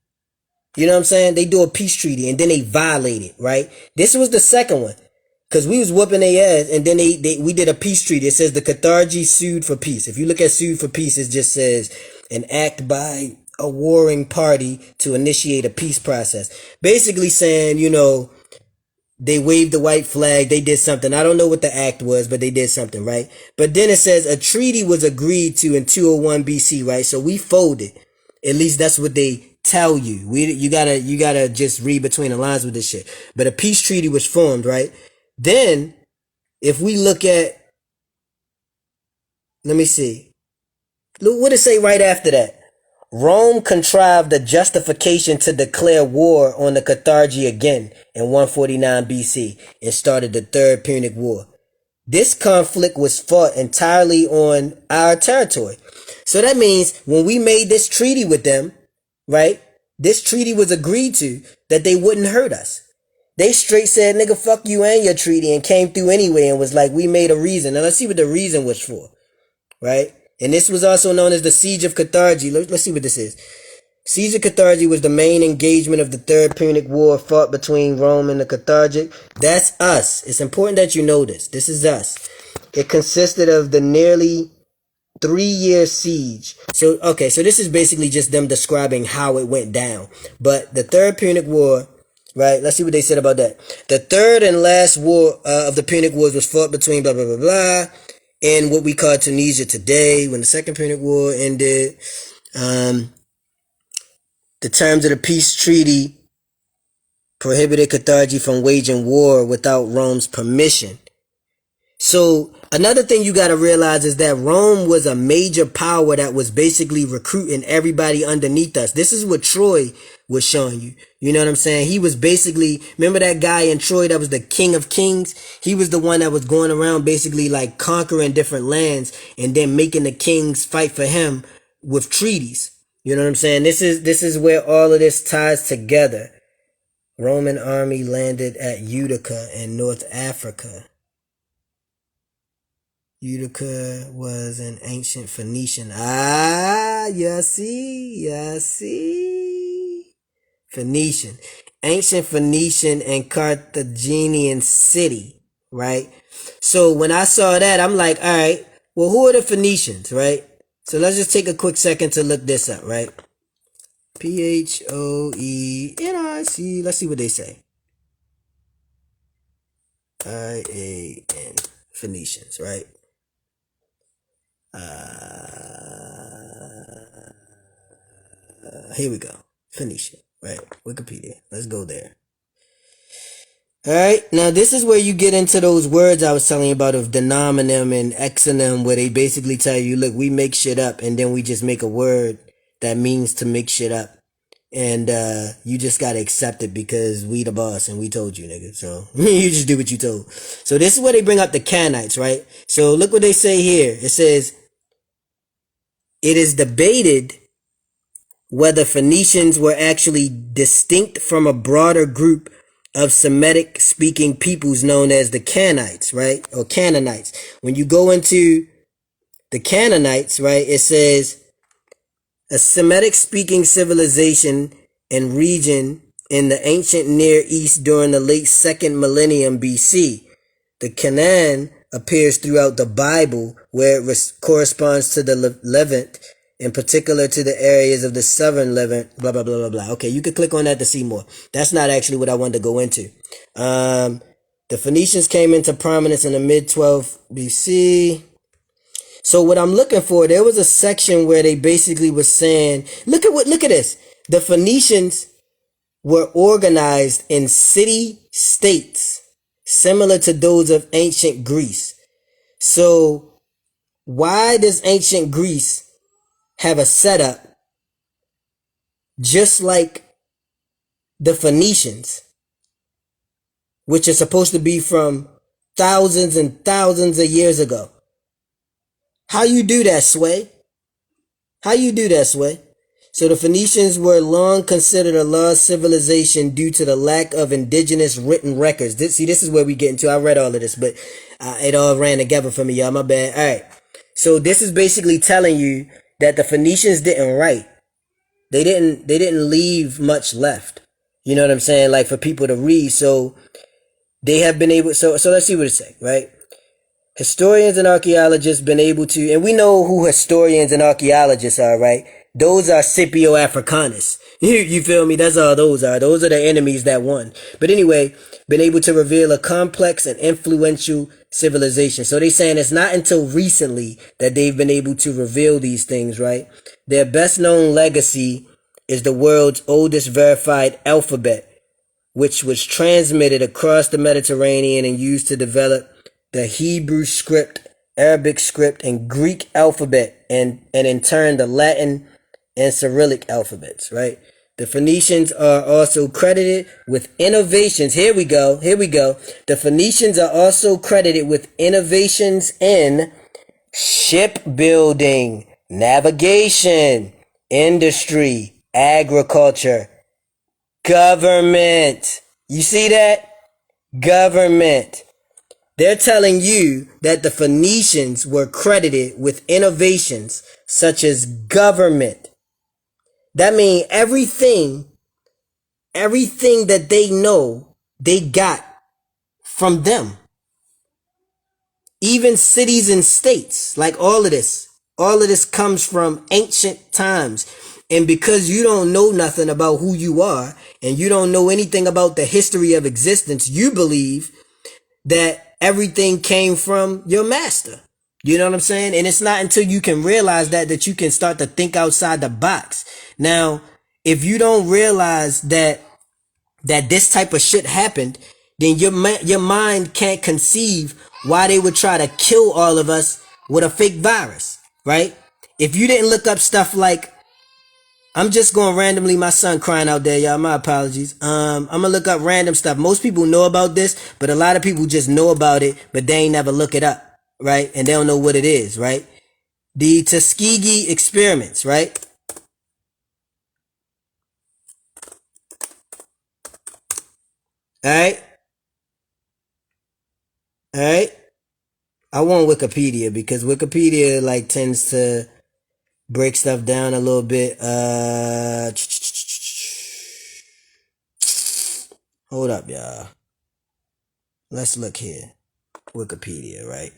You know what I'm saying? They do a peace treaty and then they violate it, right? This was the second one. Cause we was whooping their ass and then we did a peace treaty. It says the Carthage sued for peace. If you look at sued for peace, it just says an act by a warring party to initiate a peace process. Basically saying, you know, they waved the white flag, they did something. I don't know what the act was, but they did something, right? But then it says a treaty was agreed to in 201 BC, right? So we folded. At least that's what they tell you. You gotta just read between the lines with this shit. But a peace treaty was formed, right? Then, if we look at, let me see. Look what it say right after that. Rome contrived a justification to declare war on the Carthage again in 149 BC and started the Third Punic War. This conflict was fought entirely on our territory. So that means when we made this treaty with them, right? This treaty was agreed to that they wouldn't hurt us. They straight said, nigga, fuck you and your treaty, and came through anyway and was like, we made a reason. Now let's see what the reason was for, right? And this was also known as the Siege of Carthage. Let's see what this is. Siege of Carthage was the main engagement of the Third Punic War fought between Rome and the Carthage. That's us. It's important that you know this. This is us. It consisted of the nearly 3-year siege. So, okay, so this is basically just them describing how it went down. But the Third Punic War, right? Let's see what they said about that. The third and last war of the Punic Wars was fought between blah, blah, blah, blah, in what we call Tunisia today. When the Second Punic War ended, the terms of the peace treaty prohibited Carthage from waging war without Rome's permission. So another thing you got to realize is that Rome was a major power that was basically recruiting everybody underneath us. This is what Troy was showing you. You know what I'm saying? He was basically, remember that guy in Troy that was the king of kings? He was the one that was going around basically like conquering different lands and then making the kings fight for him with treaties. You know what I'm saying? This is where all of this ties together. Roman army landed at Utica in North Africa. Utica was an ancient Phoenician. You see. Phoenician. Ancient Phoenician and Carthaginian city, right? So when I saw that, I'm like, all right, well, who are the Phoenicians, right? So let's just take a quick second to look this up, right? PHOENIC. Let's see what they say. IAN. Phoenicians, right? Here we go. Phoenician, right? Wikipedia. Let's go there. Alright, now this is where you get into those words I was telling you about of denominatum and exonym, where they basically tell you, look, we make shit up and then we just make a word that means to make shit up. And you just gotta accept it because we the boss and we told you, nigga. So you just do what you told. So this is where they bring up the Canaanites, right? So look what they say here. It says, it is debated whether Phoenicians were actually distinct from a broader group of Semitic speaking peoples known as the Canaanites, right? Or Canaanites. When you go into the Canaanites, right, it says a Semitic speaking civilization and region in the ancient Near East during the late 2nd millennium BC. The Canaan appears throughout the Bible, where it corresponds to the Levant, in particular to the areas of the southern Levant, blah, blah, blah, blah, blah. Okay, you can click on that to see more. That's not actually what I wanted to go into. The Phoenicians came into prominence in the mid-12th BC. So what I'm looking for, there was a section where they basically was saying, look at this. The Phoenicians were organized in city-states similar to those of ancient Greece. So why does ancient Greece have a setup just like the Phoenicians, which is supposed to be from thousands and thousands of years ago? How you do that, Sway? How you do that, Sway? So the Phoenicians were long considered a lost civilization due to the lack of indigenous written records. This is where we get into. I read all of this, but it all ran together for me, y'all. My bad. All right. So this is basically telling you that the Phoenicians didn't write. They didn't leave much left. You know what I'm saying? Like for people to read. So they have been able. So let's see what it says, right? Historians and archaeologists been able to, and we know who historians and archaeologists are, right? Those are Scipio Africanus. You feel me? That's all those are. Those are the enemies that won. But anyway, been able to reveal a complex and influential civilization. So they saying it's not until recently that they've been able to reveal these things, right? Their best known legacy is the world's oldest verified alphabet, which was transmitted across the Mediterranean and used to develop the Hebrew script, Arabic script, and Greek alphabet, and in turn the Latin and Cyrillic alphabets, right? The Phoenicians are also credited with innovations. Here we go. The Phoenicians are also credited with innovations in shipbuilding, navigation, industry, agriculture, government. You see that? Government. They're telling you that the Phoenicians were credited with innovations such as government. That means everything that they know, they got from them. Even cities and states, like all of this comes from ancient times. And because you don't know nothing about who you are, and you don't know anything about the history of existence, you believe that everything came from your master. You know what I'm saying? And it's not until you can realize that you can start to think outside the box. Now, if you don't realize that this type of shit happened, then your mind can't conceive why they would try to kill all of us with a fake virus, right? If you didn't look up stuff like, I'm just going randomly, my son crying out there, y'all, my apologies. I'm gonna look up random stuff. Most people know about this, but a lot of people just know about it, but they ain't never look it up, right? And they don't know what it is, right? The Tuskegee experiments, right? Alright? I want Wikipedia because Wikipedia like tends to break stuff down a little bit. Hold up, y'all. Let's look here. Wikipedia, right?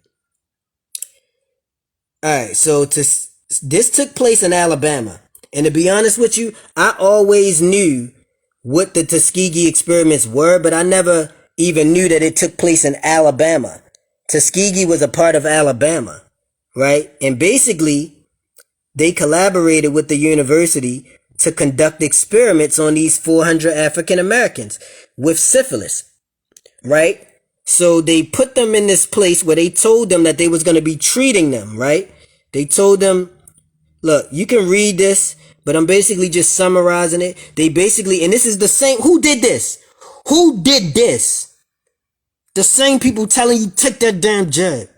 Alright, so this took place in Alabama. And to be honest with you, I always knew what the Tuskegee experiments were, but I never even knew that it took place in Alabama. Tuskegee was a part of Alabama, right? And basically, they collaborated with the university to conduct experiments on these 400 African Americans with syphilis, right? So they put them in this place where they told them that they was going to be treating them, right? They told them, look, you can read this, but I'm basically just summarizing it. They basically, and this is the same, who did this? Who did this? The same people telling you take that damn jab.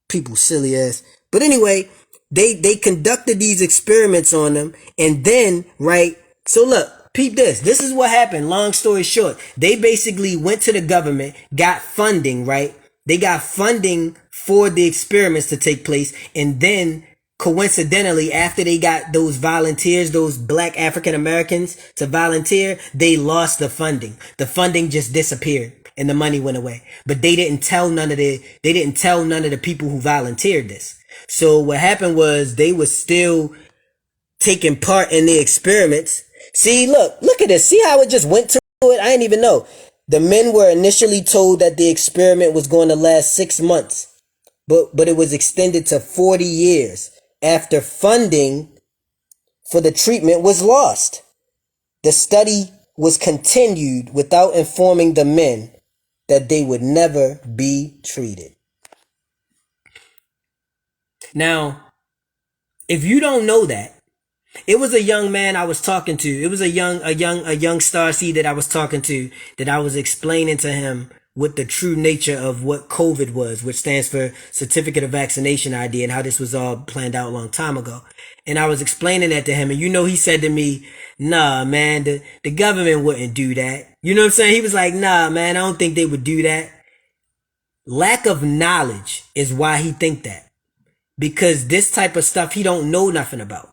People silly ass. But anyway, They conducted these experiments on them, and then, right, so look, peep this. This is what happened. Long story short, they basically went to the government, got funding, right? They got funding for the experiments to take place, and then coincidentally, after they got those volunteers, those black African Americans to volunteer, they lost the funding. The funding just disappeared and the money went away. But they didn't tell none of the people who volunteered this. So what happened was they were still taking part in the experiments. See, look at this. See how it just went to it? I didn't even know. The men were initially told that the experiment was going to last 6 months, but it was extended to 40 years after funding for the treatment was lost. The study was continued without informing the men that they would never be treated. Now, if you don't know that, it was a young man I was talking to. It was a young starseed that I was talking to, that I was explaining to him what the true nature of what COVID was, which stands for Certificate of Vaccination ID, and how this was all planned out a long time ago. And I was explaining that to him, and he said to me, nah, man, the government wouldn't do that. You know what I'm saying? He was like, nah, man, I don't think they would do that. Lack of knowledge is why he think that. Because this type of stuff he don't know nothing about.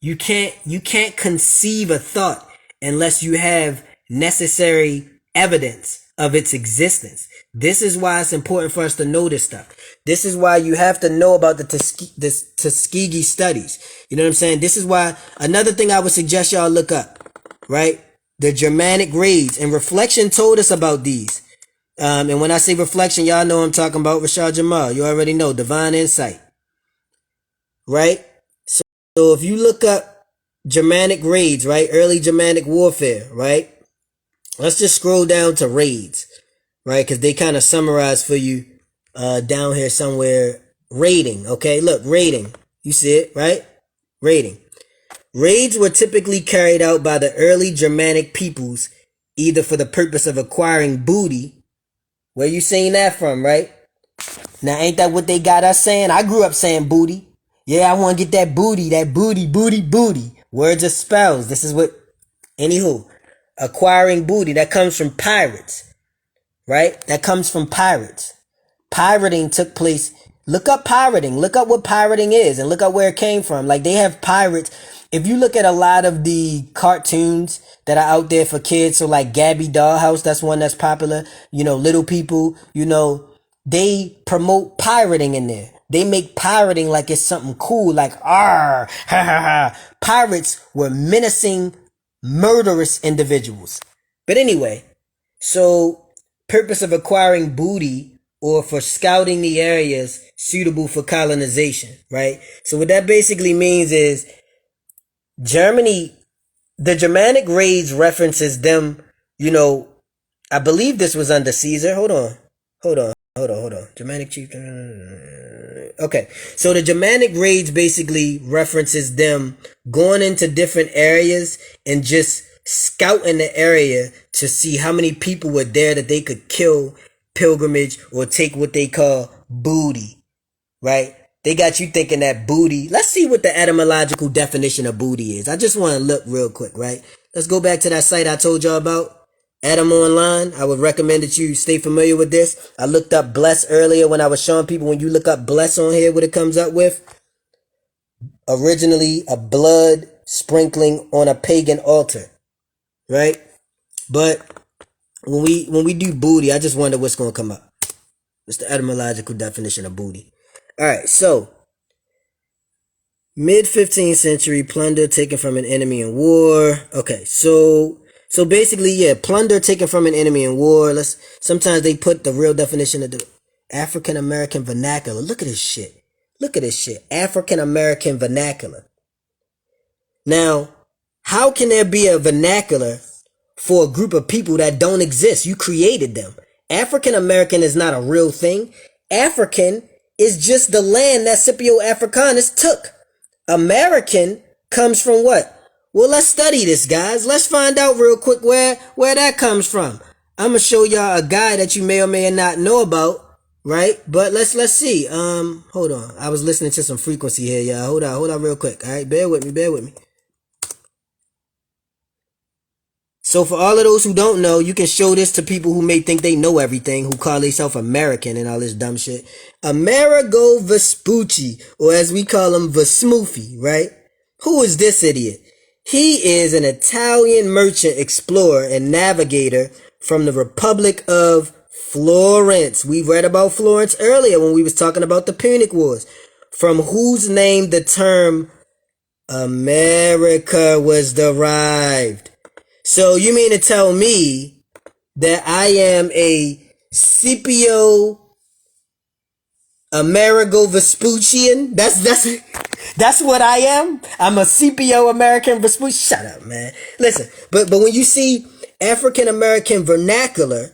You can't conceive a thought unless you have necessary evidence of its existence. This is why it's important for us to know this stuff. This is why you have to know about the Tuskegee studies. You know what I'm saying? This is why, another thing I would suggest y'all look up, right? The Germanic raids. And Reflection told us about these. And when I say Reflection, y'all know I'm talking about Rashad Jamal. You already know, Divine Insight. Right? So if you look up Germanic raids, right? Early Germanic warfare, right? Let's just scroll down to raids, right? Because they kind of summarize for you down here somewhere. Raiding, okay? Look, raiding. You see it, right? Raiding. Raids were typically carried out by the early Germanic peoples, either for the purpose of acquiring booty. Where you saying that from, right? Now, ain't that what they got us saying? I grew up saying booty. Yeah, I want to get that booty, booty. Words are spells. This is what, anywho, acquiring booty, that comes from pirates, right? That comes from pirates. Pirating took place. Look up pirating. Look up what pirating is and look up where it came from. Like, they have pirates. If you look at a lot of the cartoons that are out there for kids, so like Gabby Dollhouse, that's one that's popular. Little people, they promote pirating in there. They make pirating like it's something cool, like, ha ha ha. Pirates were menacing, murderous individuals. But anyway, so purpose of acquiring booty or for scouting the areas suitable for colonization, right? So what that basically means is Germany, the Germanic raids references them, I believe this was under Caesar. Hold on. Germanic chief. Okay. So the Germanic raids basically references them going into different areas and just scouting the area to see how many people were there that they could kill, pilgrimage, or take what they call booty, right? They got you thinking that booty. Let's see what the etymological definition of booty is. I just want to look real quick, right? Let's go back to that site I told y'all about. Adam Online. I would recommend that you stay familiar with this. I looked up bless earlier when I was showing people, when you look up bless on here, what it comes up with. Originally a blood sprinkling on a pagan altar, right? But when we do booty, I just wonder what's going to come up. It's the etymological definition of booty. All right, so mid 15th century, plunder taken from an enemy in war. Okay, so basically, yeah, plunder taken from an enemy in war. Sometimes they put the real definition of the African American vernacular. Look at this shit. African American vernacular. Now, how can there be a vernacular for a group of people that don't exist? You created them. African American is not a real thing. African is just the land that Scipio Africanus took. American comes from what? Well, let's study this, guys. Let's find out real quick where that comes from. I'm going to show y'all a guy that you may or may not know about, right? But let's see. Hold on. I was listening to some frequency here, y'all. Hold on real quick. All right, bear with me. So for all of those who don't know, you can show this to people who may think they know everything, who call themselves American and all this dumb shit. Amerigo Vespucci, or as we call him, Vesmoofy, right? Who is this idiot? He is an Italian merchant explorer and navigator from the Republic of Florence. We read about Florence earlier when we was talking about the Punic Wars, from whose name the term America was derived. So you mean to tell me that I am a Scipio Amerigo Vespuccian? That's what I am. I'm a Scipio American Vespucci. Shut up, man. Listen, but when you see African American vernacular,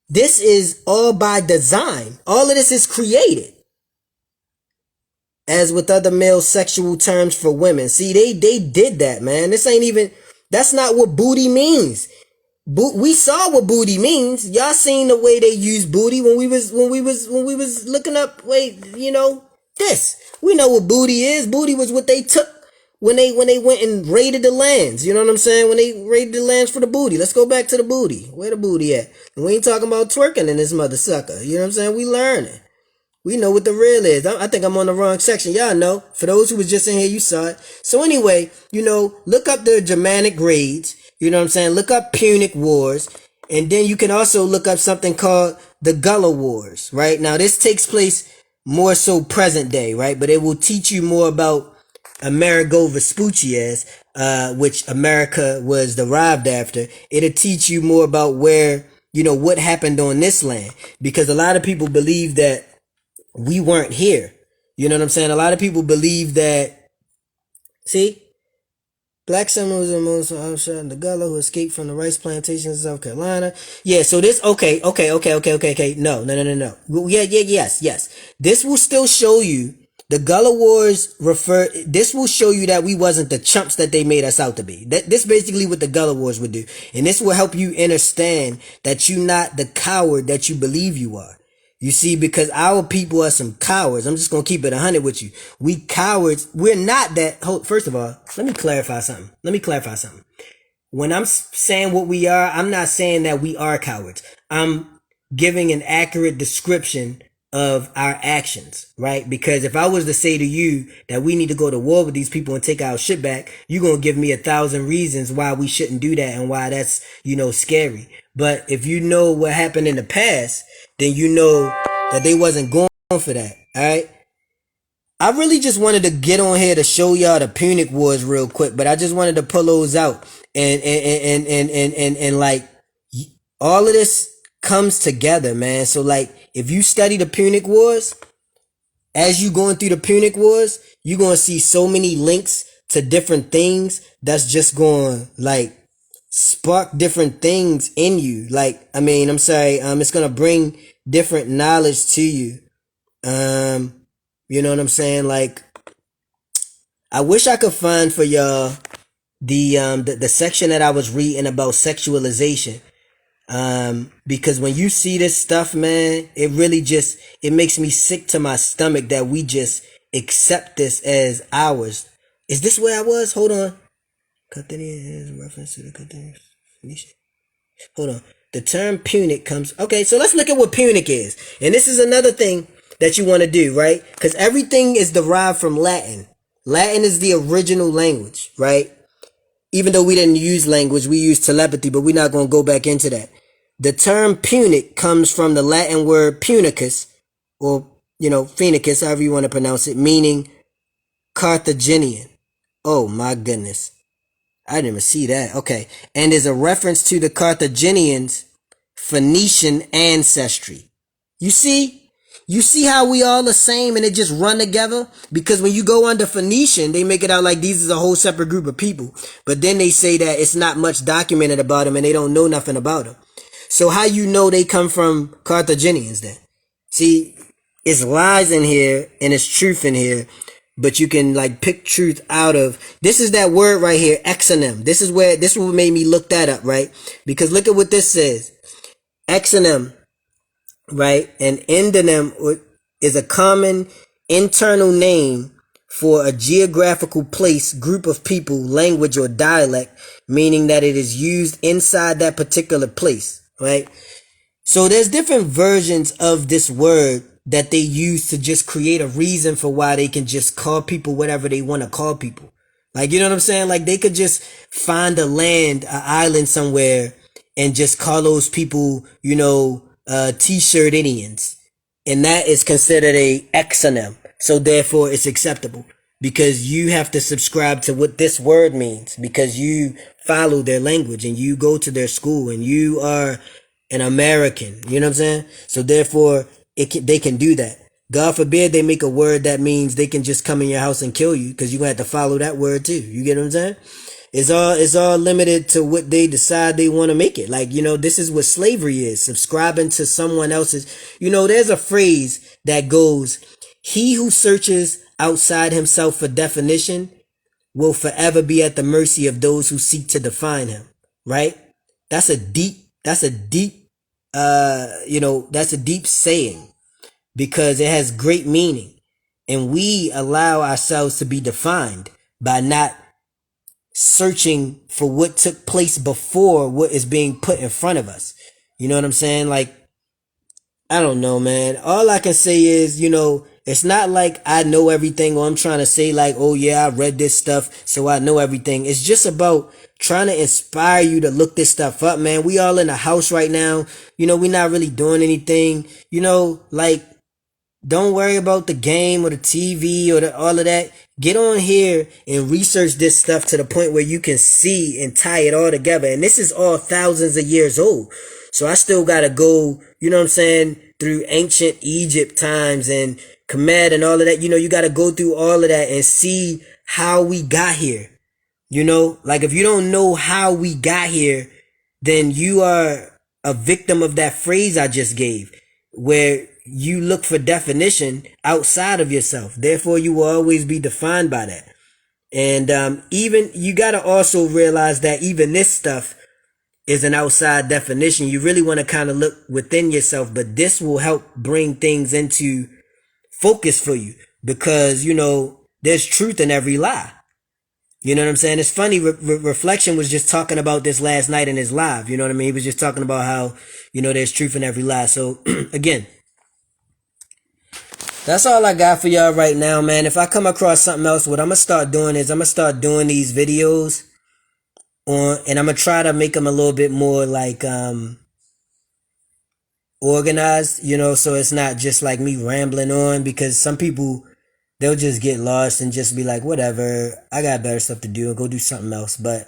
this is all by design. All of this is created. As with other male sexual terms for women. See, they did that, man. This ain't even, that's not what booty means. We saw what booty means. Y'all seen the way they used booty when we was looking up, this. We know what booty is. Booty was what they took when they went and raided the lands. You know what I'm saying? When they raided the lands for the booty. Let's go back to the booty. Where the booty at? And we ain't talking about twerking in this mother sucker. You know what I'm saying? We learning. We know what the real is. I think I'm on the wrong section. Y'all know. For those who was just in here, you saw it. So anyway, look up the Germanic raids. You know what I'm saying? Look up Punic Wars. And then you can also look up something called the Gullah Wars, right? Now, this takes place more so present day, right? But it will teach you more about Amerigo Vespucci, which America was derived after. It'll teach you more about where, what happened on this land. Because a lot of people believe that we weren't here. You know what I'm saying? A lot of people believe that, see? Black Seminoles are most outshot the Gullah who escaped from the rice plantations of South Carolina. Yeah, so this, okay. No. Yes. This will still show you, the Gullah Wars this will show you that we wasn't the chumps that they made us out to be. This basically what the Gullah Wars would do. And this will help you understand that you're not the coward that you believe you are. You see, because our people are some cowards. I'm just going to keep it 100 with you. We cowards, we're not that. First of all, let me clarify something. When I'm saying what we are, I'm not saying that we are cowards. I'm giving an accurate description of our actions, right? Because if I was to say to you that we need to go to war with these people and take our shit back, you're going to give me 1,000 reasons why we shouldn't do that and why that's, scary. But if you know what happened in the past, then you know that they wasn't going for that. All right. I really just wanted to get on here to show y'all the Punic Wars real quick, but I just wanted to pull those out and like all of this comes together, man. So like if you study the Punic Wars, as you going through the Punic Wars, you're going to see so many links to different things that's just going like spark different things in you. Like, I'm sorry, it's gonna bring different knowledge to you. You know what I'm saying? Like, I wish I could find for y'all the section that I was reading about sexualization. Because when you see this stuff, man, it really it makes me sick to my stomach that we just accept this as ours. Is this where I was? Hold on. Carthaginian is a reference to the Carthaginian Phoenician. Hold on. The term Punic comes. Okay, so let's look at what Punic is. And this is another thing that you want to do, right? Because everything is derived from Latin. Latin is the original language, right? Even though we didn't use language, we used telepathy, but we're not going to go back into that. The term Punic comes from the Latin word punicus, or, phoenicus, however you want to pronounce it, meaning Carthaginian. Oh my goodness. I didn't even see that. Okay. And is a reference to the Carthaginians' Phoenician ancestry. You see how we all the same and it just run together? Because when you go under Phoenician, they make it out like these is a whole separate group of people. But then they say that it's not much documented about them and they don't know nothing about them. So how you know they come from Carthaginians then? See, it's lies in here and it's truth in here. But you can like pick truth out of, this is that word right here, exonym. This is what made me look that up, right? Because look at what this says. Exonym, right? An endonym is a common internal name for a geographical place, group of people, language, or dialect, meaning that it is used inside that particular place, right? So there's different versions of this word that they use to just create a reason for why they can just call people whatever they want to call people. Like, you know what I'm saying? Like, they could just find a land, an island somewhere, and just call those people, t-shirt Indians. And that is considered a exonym. So therefore it's acceptable because you have to subscribe to what this word means because you follow their language and you go to their school and you are an American. You know what I'm saying? So therefore they can do that. God forbid they make a word that means they can just come in your house and kill you because you're going to have to follow that word too. You get what I'm saying? It's all limited to what they decide they want to make it. Like, this is what slavery is, subscribing to someone else's. There's a phrase that goes, he who searches outside himself for definition will forever be at the mercy of those who seek to define him. Right? That's a deep saying because it has great meaning. And we allow ourselves to be defined by not searching for what took place before what is being put in front of us. You know what I'm saying? Like, I don't know, man. All I can say is, it's not like I know everything or I'm trying to say like, oh yeah, I read this stuff, so I know everything. It's just about trying to inspire you to look this stuff up, man. We all in the house right now. We're not really doing anything. Like, don't worry about the game or the TV or all of that. Get on here and research this stuff to the point where you can see and tie it all together. And this is all thousands of years old. So I still got to go, you know what I'm saying, through ancient Egypt times and Kemet and all of that. You got to go through all of that and see how we got here. Like if you don't know how we got here, then you are a victim of that phrase I just gave, where you look for definition outside of yourself. Therefore, you will always be defined by that. And even you got to also realize that even this stuff is an outside definition. You really want to kind of look within yourself, but this will help bring things into focus for you because, there's truth in every lie. You know what I'm saying? It's funny. Reflection was just talking about this last night in his live. You know what I mean? He was just talking about how, there's truth in every lie. So again, that's all I got for y'all right now, man. If I come across something else, what I'm going to start doing is I'm going to start doing these videos and I'm going to try to make them a little bit more like, organized, so it's not just like me rambling on because some people, they'll just get lost and just be like, whatever, I got better stuff to do and go do something else. But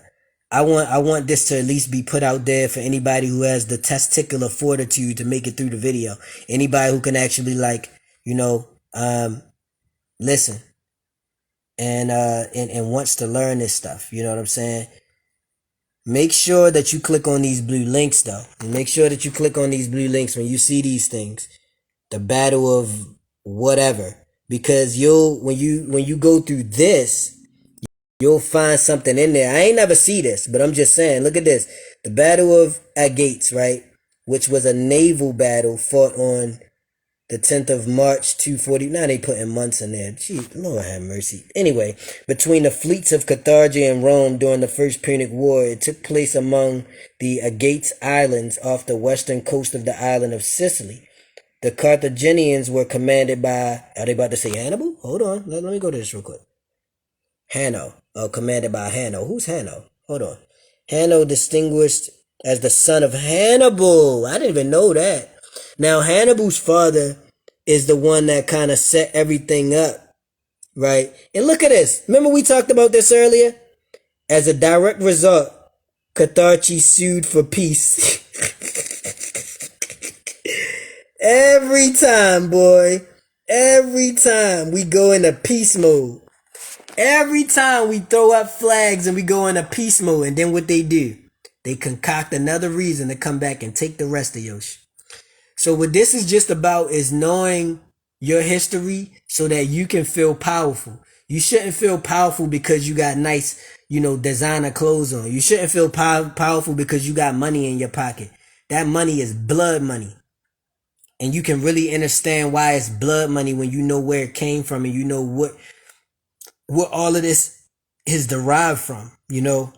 I want this to at least be put out there for anybody who has the testicular fortitude to make it through the video. Anybody who can actually like, listen and wants to learn this stuff. You know what I'm saying? Make sure that you click on these blue links though. Make sure that you click on these blue links when you see these things. The battle of whatever. Because when you go through this, you'll find something in there. I ain't never see this, but I'm just saying, look at this. The Battle of Agates, right? Which was a naval battle fought on the 10th of March 240. Now they putting months in there. Gee, Lord have mercy. Anyway, between the fleets of Carthage and Rome during the First Punic War, it took place among the Agates Islands off the western coast of the island of Sicily. The Carthaginians were commanded by, are they about to say Hannibal? Hold on, let me go to this real quick. Hanno, commanded by Hanno. Who's Hanno? Hold on. Hanno distinguished as the son of Hannibal. I didn't even know that. Now, Hannibal's father is the one that kind of set everything up, right? And look at this. Remember we talked about this earlier? As a direct result, Carthage sued for peace. Every time, boy. Every time we go into peace mode. Every time we throw up flags and we go into peace mode. And then what they do? They concoct another reason to come back and take the rest of your shit. So what this is just about is knowing your history so that you can feel powerful. You shouldn't feel powerful because you got nice, designer clothes on. You shouldn't feel powerful because you got money in your pocket. That money is blood money. and you can really understand why it's blood money when you know where it came from and you know what all of this is derived from, you know.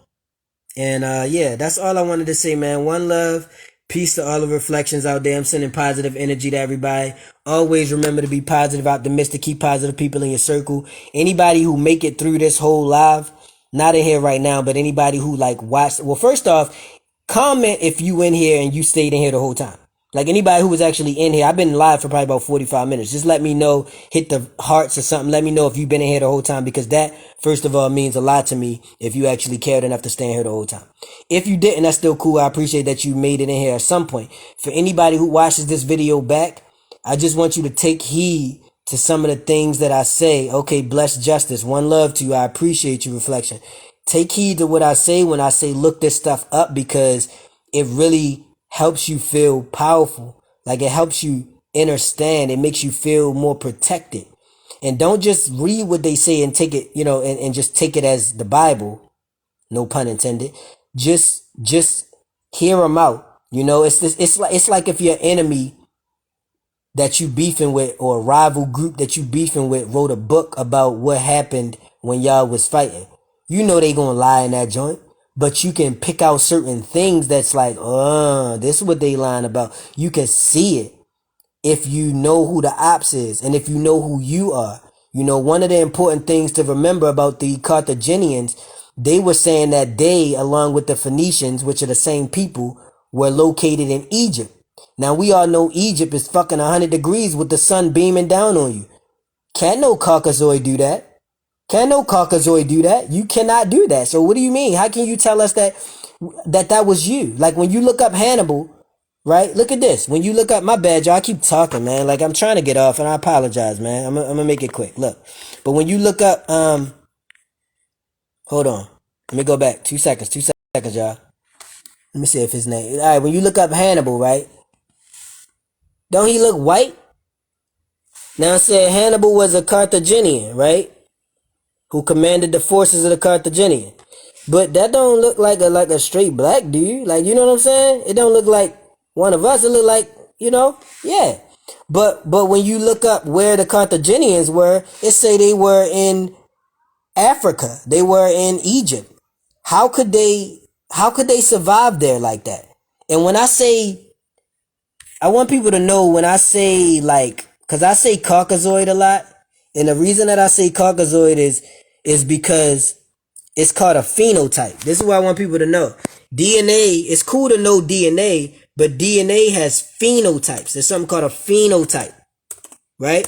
And yeah, that's all I wanted to say, man. One love. Peace to all the reflections out there. I'm sending positive energy to everybody. Always remember to be positive, optimistic, keep positive people in your circle. Anybody who make it through this whole live, not in here right now, but anybody who like watched, well, first off, comment if you in here and you stayed in here the whole time. Like anybody who was actually in here, I've been live for probably about 45 minutes. Just let me know, hit the hearts or something. Let me know if you've been in here the whole time, because that, first of all, means a lot to me if you actually cared enough to stay in here the whole time. If you didn't, that's still cool. I appreciate that you made it in here at some point. For anybody who watches this video back, I just want you to take heed to some of the things that I say. Okay, bless justice. One love to you. I appreciate you, reflection. Take heed to what I say when I say look this stuff up, because it really helps you feel powerful. Like it helps you understand. It makes you feel more protected. And don't just read what they say and take it, you know, and just take it as the Bible. No pun intended. Just hear them out. You know, it's like if your enemy that you beefing with, or a rival group that you beefing with, wrote a book about what happened when y'all was fighting. You know they gonna lie in that joint. But you can pick out certain things that's like, this is what they lying about. You can see it if you know who the ops is and if you know who you are. You know, one of the important things to remember about the Carthaginians, they were saying that they, along with the Phoenicians, which are the same people, were located in Egypt. Now, we all know Egypt is fucking 100 degrees with the sun beaming down on you. Can't no Caucasoid do that. Can no Caucasoid do that? You cannot do that. So what do you mean? How can you tell us that was you? Like when you look up Hannibal, right? Look at this. When you look up, my bad, y'all, I keep talking, man. Like I'm trying to get off, and I apologize, man. I'm gonna make it quick. Look, but when you look up, hold on, let me go back. 2 seconds, y'all. Let me see if his name. All right, when you look up Hannibal, right? Don't he look white? Now I said Hannibal was a Carthaginian, right? Who commanded the forces of the Carthaginian. But that don't look like a straight black dude. Like, you know what I'm saying? It don't look like one of us. It look like, you know, yeah. But when you look up where the Carthaginians were, it say they were in Africa. They were in Egypt. How could they survive there like that? And when I say, I want people to know when I say like, cause I say Caucasoid a lot. And the reason that I say Caucasoid is because it's called a phenotype. This is what I want people to know. DNA, it's cool to know DNA, but DNA has phenotypes. There's something called a phenotype, right?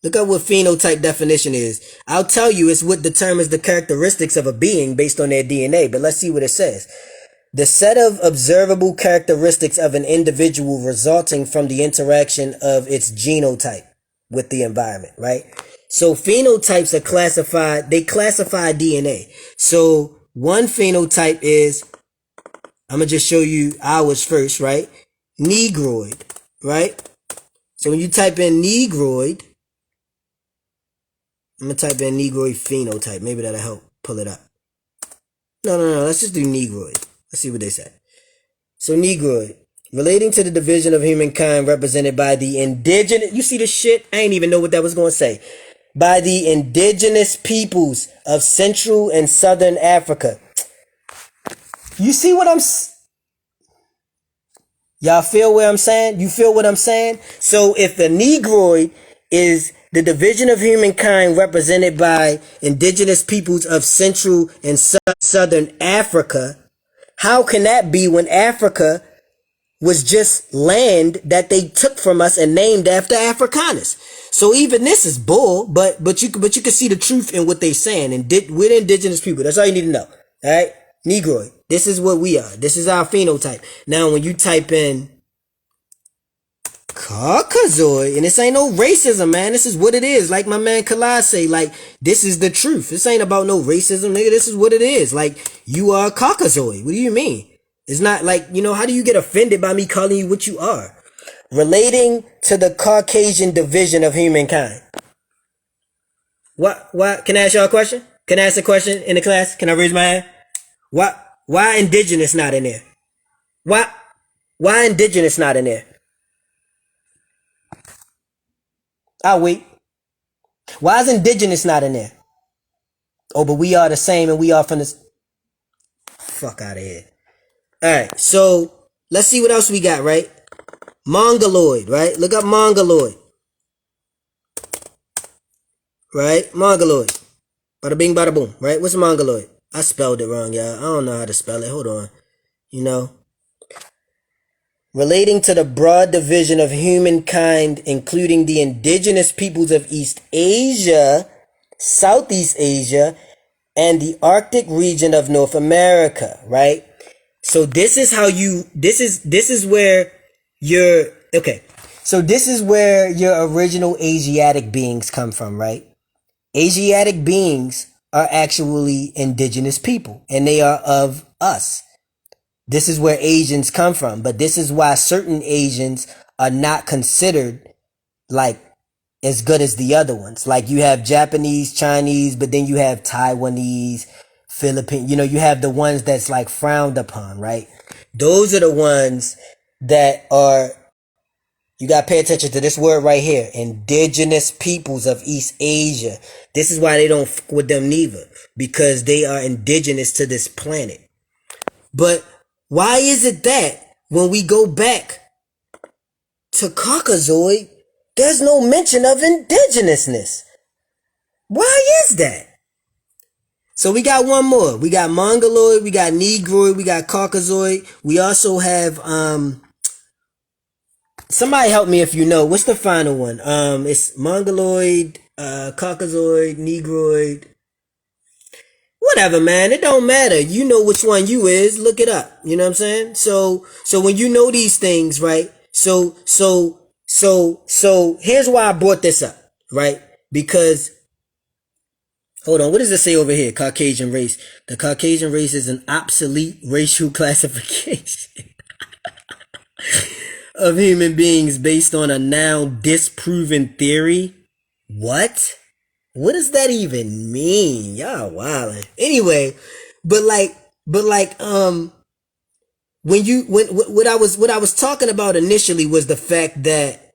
Look up what phenotype definition is. I'll tell you it's what determines the characteristics of a being based on their DNA, but let's see what it says. The set of observable characteristics of an individual resulting from the interaction of its genotype with the environment, right? So phenotypes are classified, they classify DNA. So one phenotype is, I'm going to just show you ours first, right? Negroid, right? So when you type in Negroid, I'm going to type in Negroid phenotype. Maybe that'll help pull it up. No. Let's just do Negroid. Let's see what they say. So Negroid, relating to the division of humankind represented by the indigenous, you see this shit? I ain't even know what that was going to say. By the indigenous peoples of Central and Southern Africa. You see what y'all feel what I'm saying? You feel what I'm saying? So if the Negroid is the division of humankind represented by indigenous peoples of Central and Southern Africa, how can that be when Africa was just land that they took from us and named after Afrikaners? So even this is bull, but you can see the truth in what they're saying. And we're indigenous people. That's all you need to know. All right, Negroid. This is what we are. This is our phenotype. Now, when you type in Caucasoid, and this ain't no racism, man. This is what it is. Like my man Kalai say, like, this is the truth. This ain't about no racism, nigga. This is what it is. Like, you are a Caucasoid. What do you mean? It's not like, you know, how do you get offended by me calling you what you are? Relating to the Caucasian division of humankind. What? Can I ask y'all a question? Can I ask a question in the class? Can I raise my hand? Why indigenous not in there? Why indigenous not in there? I'll wait. Why is indigenous not in there? Oh, but we are the same and we are from this. Fuck out of here. Alright, so let's see what else we got, right? Mongoloid, right? Look up Mongoloid. Right? Mongoloid. Bada bing, bada boom, right? What's Mongoloid? I spelled it wrong, y'all. I don't know how to spell it. Hold on. You know? Relating to the broad division of humankind, including the indigenous peoples of East Asia, Southeast Asia, and the Arctic region of North America, right? So this is how you, this is where your, okay. So this is where your original Asiatic beings come from, right? Asiatic beings are actually indigenous people, and they are of us. This is where Asians come from, but this is why certain Asians are not considered like as good as the other ones. Like you have Japanese, Chinese, but then you have Taiwanese, Philippine, you know, you have the ones that's like frowned upon, right? Those are the ones that are, you gotta pay attention to this word right here, indigenous peoples of East Asia. This is why they don't fuck with them neither, because they are indigenous to this planet. But why is it that when we go back to Caucasoid, there's no mention of indigenousness? Why is that? So we got one more. We got Mongoloid, we got Negroid, we got Caucasoid. We also have, somebody help me if you know. What's the final one? It's Mongoloid, Caucasoid, Negroid. Whatever, man. It don't matter. You know which one you is. Look it up. You know what I'm saying? So when you know these things, right? So here's why I brought this up, right? Because, hold on. What does it say over here? Caucasian race. The Caucasian race is an obsolete racial classification of human beings based on a now disproven theory. What? What does that even mean? Y'all wildin'. Anyway, but what I was talking about initially was the fact that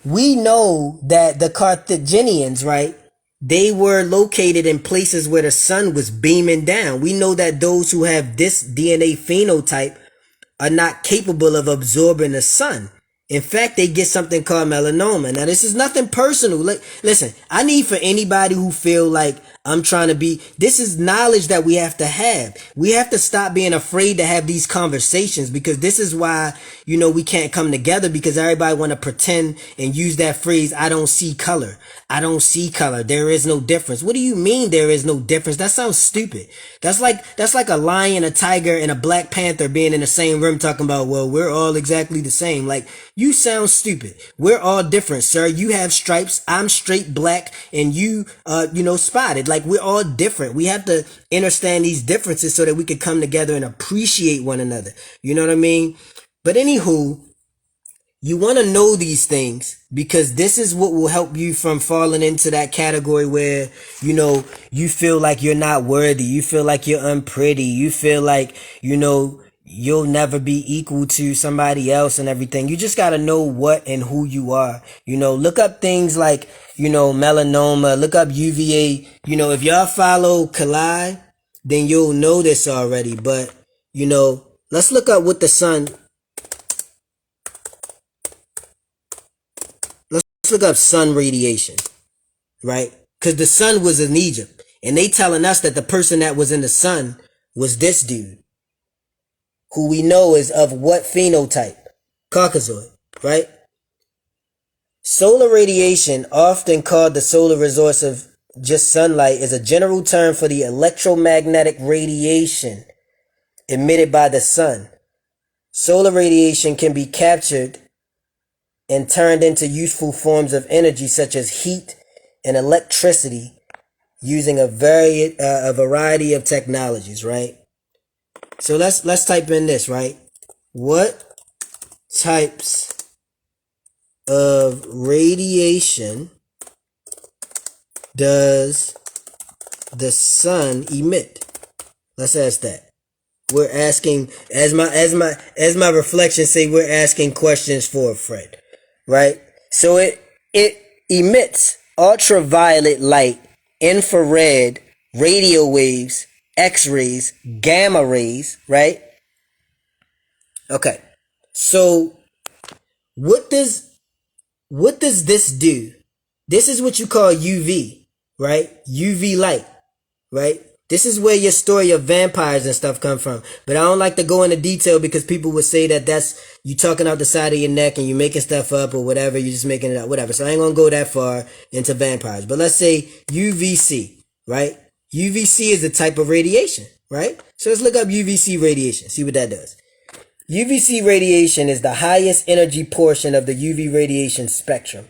we know that the Carthaginians, right? They were located in places where the sun was beaming down. We know that those who have this DNA phenotype are not capable of absorbing the sun. In fact, they get something called melanoma. Now, this is nothing personal. Like, listen, I need for anybody who feel like I'm trying to be, this is knowledge that we have to have. We have to stop being afraid to have these conversations, because this is why, you know, we can't come together, because everybody want to pretend and use that phrase, I don't see color. I don't see color. There is no difference. What do you mean there is no difference? That sounds stupid. That's like a lion, a tiger, and a black panther being in the same room talking about, well, we're all exactly the same. Like, you sound stupid. We're all different, sir. You have stripes. I'm straight black, and you, spotted. Like, we're all different. We have to understand these differences so that we can come together and appreciate one another. You know what I mean? But anywho, you want to know these things, because this is what will help you from falling into that category where, you know, you feel like you're not worthy. You feel like you're unpretty. You feel like, you know, you'll never be equal to somebody else and everything. You just got to know what and who you are. You know, look up things like, you know, melanoma, look up UVA. You know, if y'all follow Kalai, then you'll know this already. But, you know, let's look up what the sun, let's look up sun radiation, right? Because the sun was in Egypt, and they telling us that the person that was in the sun was this dude, who we know is of what phenotype? Caucasoid, right? Solar radiation, often called the solar resource of just sunlight, is a general term for the electromagnetic radiation emitted by the sun. Solar radiation can be captured and turned into useful forms of energy such as heat and electricity using a variety of technologies, right? So let's type in this, right? What types of radiation does the sun emit? Let's ask that. We're asking, as my reflection say, we're asking questions for a friend. right? So it emits ultraviolet light, infrared, radio waves, X-rays, gamma rays, right? Okay. So what does this do? This is what you call UV, right? UV light, right? This is where your story of vampires and stuff come from. But I don't like to go into detail because people would say that that's you talking out the side of your neck and you making stuff up or whatever. You're just making it up, whatever. So I ain't gonna go that far into vampires. But let's say UVC, right? UVC is a type of radiation, right? So let's look up UVC radiation, see what that does. UVC radiation is the highest energy portion of the UV radiation spectrum.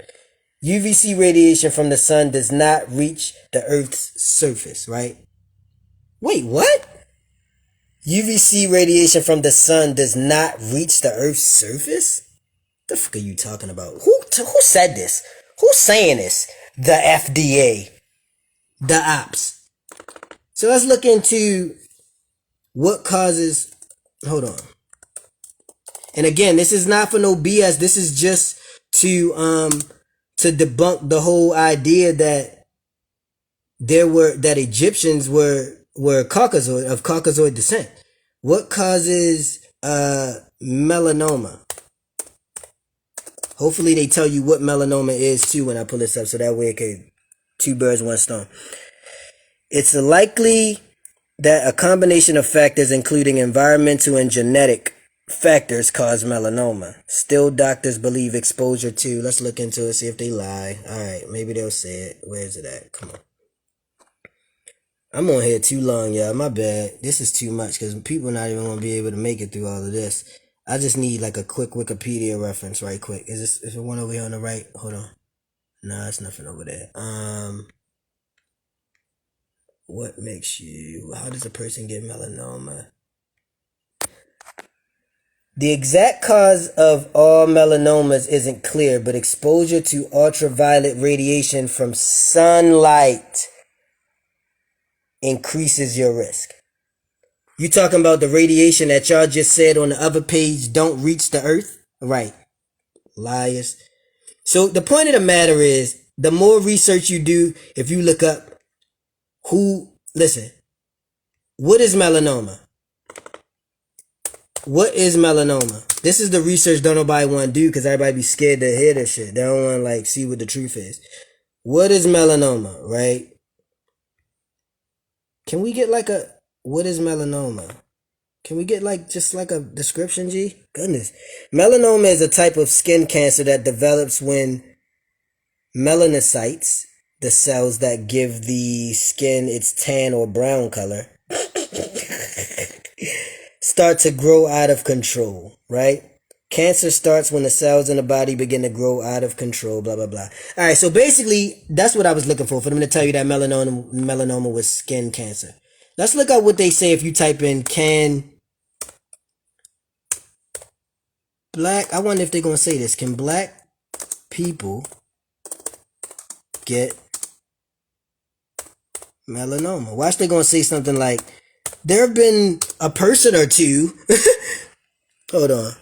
UVC radiation from the sun does not reach the Earth's surface, right? Wait, what? UVC radiation from the sun does not reach the Earth's surface? The fuck are you talking about? Who said this? Who's saying this? The FDA. The ops. So let's look into what causes... Hold on. And again, this is not for no BS. This is just to debunk the whole idea that Egyptians were Caucasoid descent. What causes melanoma? Hopefully they tell you what melanoma is too when I pull this up, so that way it could two birds, one stone. It's likely that a combination of factors including environmental and genetic factors cause melanoma. Still, doctors believe exposure to... Let's look into it, see if they lie. Alright, maybe they'll say it. Where is it at? Come on. I'm on here too long, y'all. My bad. This is too much because people not even going to be able to make it through all of this. I just need like a quick Wikipedia reference right quick. Is it one over here on the right? Hold on. Nah, it's nothing over there. What makes you... How does a person get melanoma? The exact cause of all melanomas isn't clear, but exposure to ultraviolet radiation from sunlight increases your risk. You talking about the radiation that y'all just said on the other page don't reach the earth? Right. Liars. So the point of the matter is, the more research you do, if you look up listen, what is melanoma? What is melanoma? This is the research don't nobody want to do because everybody be scared to hear this shit. They don't want to like see what the truth is. What is melanoma, right? Can we get like what is melanoma? Can we get like just like a description, G? Goodness. Melanoma is a type of skin cancer that develops when melanocytes, the cells that give the skin its tan or brown color, start to grow out of control, right? Cancer starts when the cells in the body begin to grow out of control, blah, blah, blah. All right, so basically, that's what I was looking for them to tell you that melanoma was skin cancer. Let's look at what they say if you type in can black, I wonder if they're going to say this, can black people get melanoma? Watch, they're going to say something like, there have been a person or two. Hold on.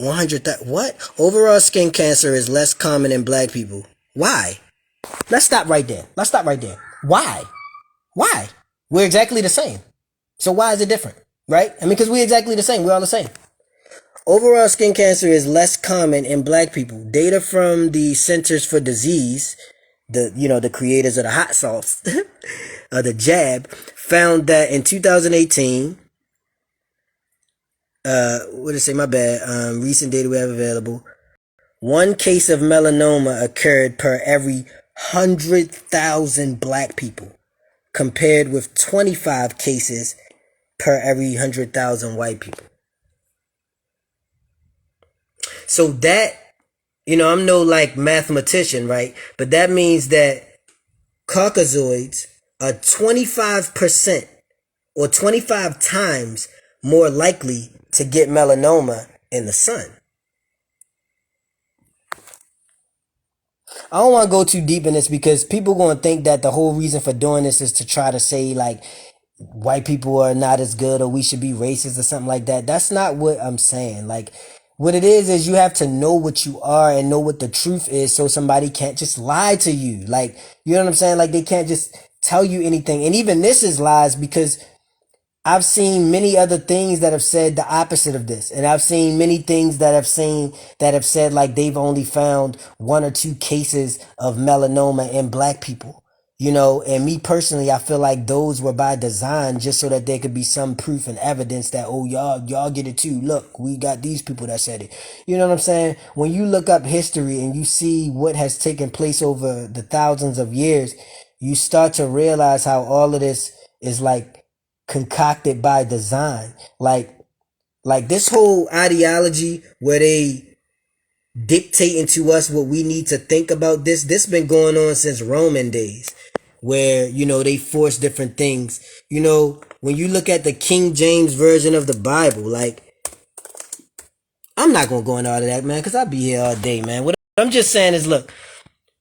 100,000. What? Overall skin cancer is less common in black people. Why? Let's stop right there. Why? Why? We're exactly the same. So why is it different? Right? I mean, because we're exactly the same. We're all the same. Overall skin cancer is less common in black people. Data from the Centers for Disease, the creators of the hot sauce, the jab, found that in 2018, recent data we have available, one case of melanoma occurred per every 100,000 black people, compared with 25 cases per every 100,000 white people. So that, I'm no like mathematician, right? But that means that Caucasoids are 25% or 25 times more likely to get melanoma in the sun. I don't want to go too deep in this because people going to think that the whole reason for doing this is to try to say like white people are not as good or we should be racist or something like that. That's not what I'm saying. Like, what it is you have to know what you are and know what the truth is, so somebody can't just lie to you. Like, you know what I'm saying? Like, they can't just tell you anything. And even this is lies, because I've seen many other things that have said the opposite of this. And I've seen many things that have said like they've only found one or two cases of melanoma in black people. You know, and me personally, I feel like those were by design, just so that there could be some proof and evidence that, oh, y'all get it too. Look, we got these people that said it. You know what I'm saying? When you look up history and you see what has taken place over the thousands of years, you start to realize how all of this is like concocted by design. Like this whole ideology where they dictating to us what we need to think about, this been going on since Roman days, where, you know, they force different things. You know, when you look at the King James version of the Bible, like, I'm not gonna go into all of that, man, because I'll be here all day, man. What I'm just saying is, look,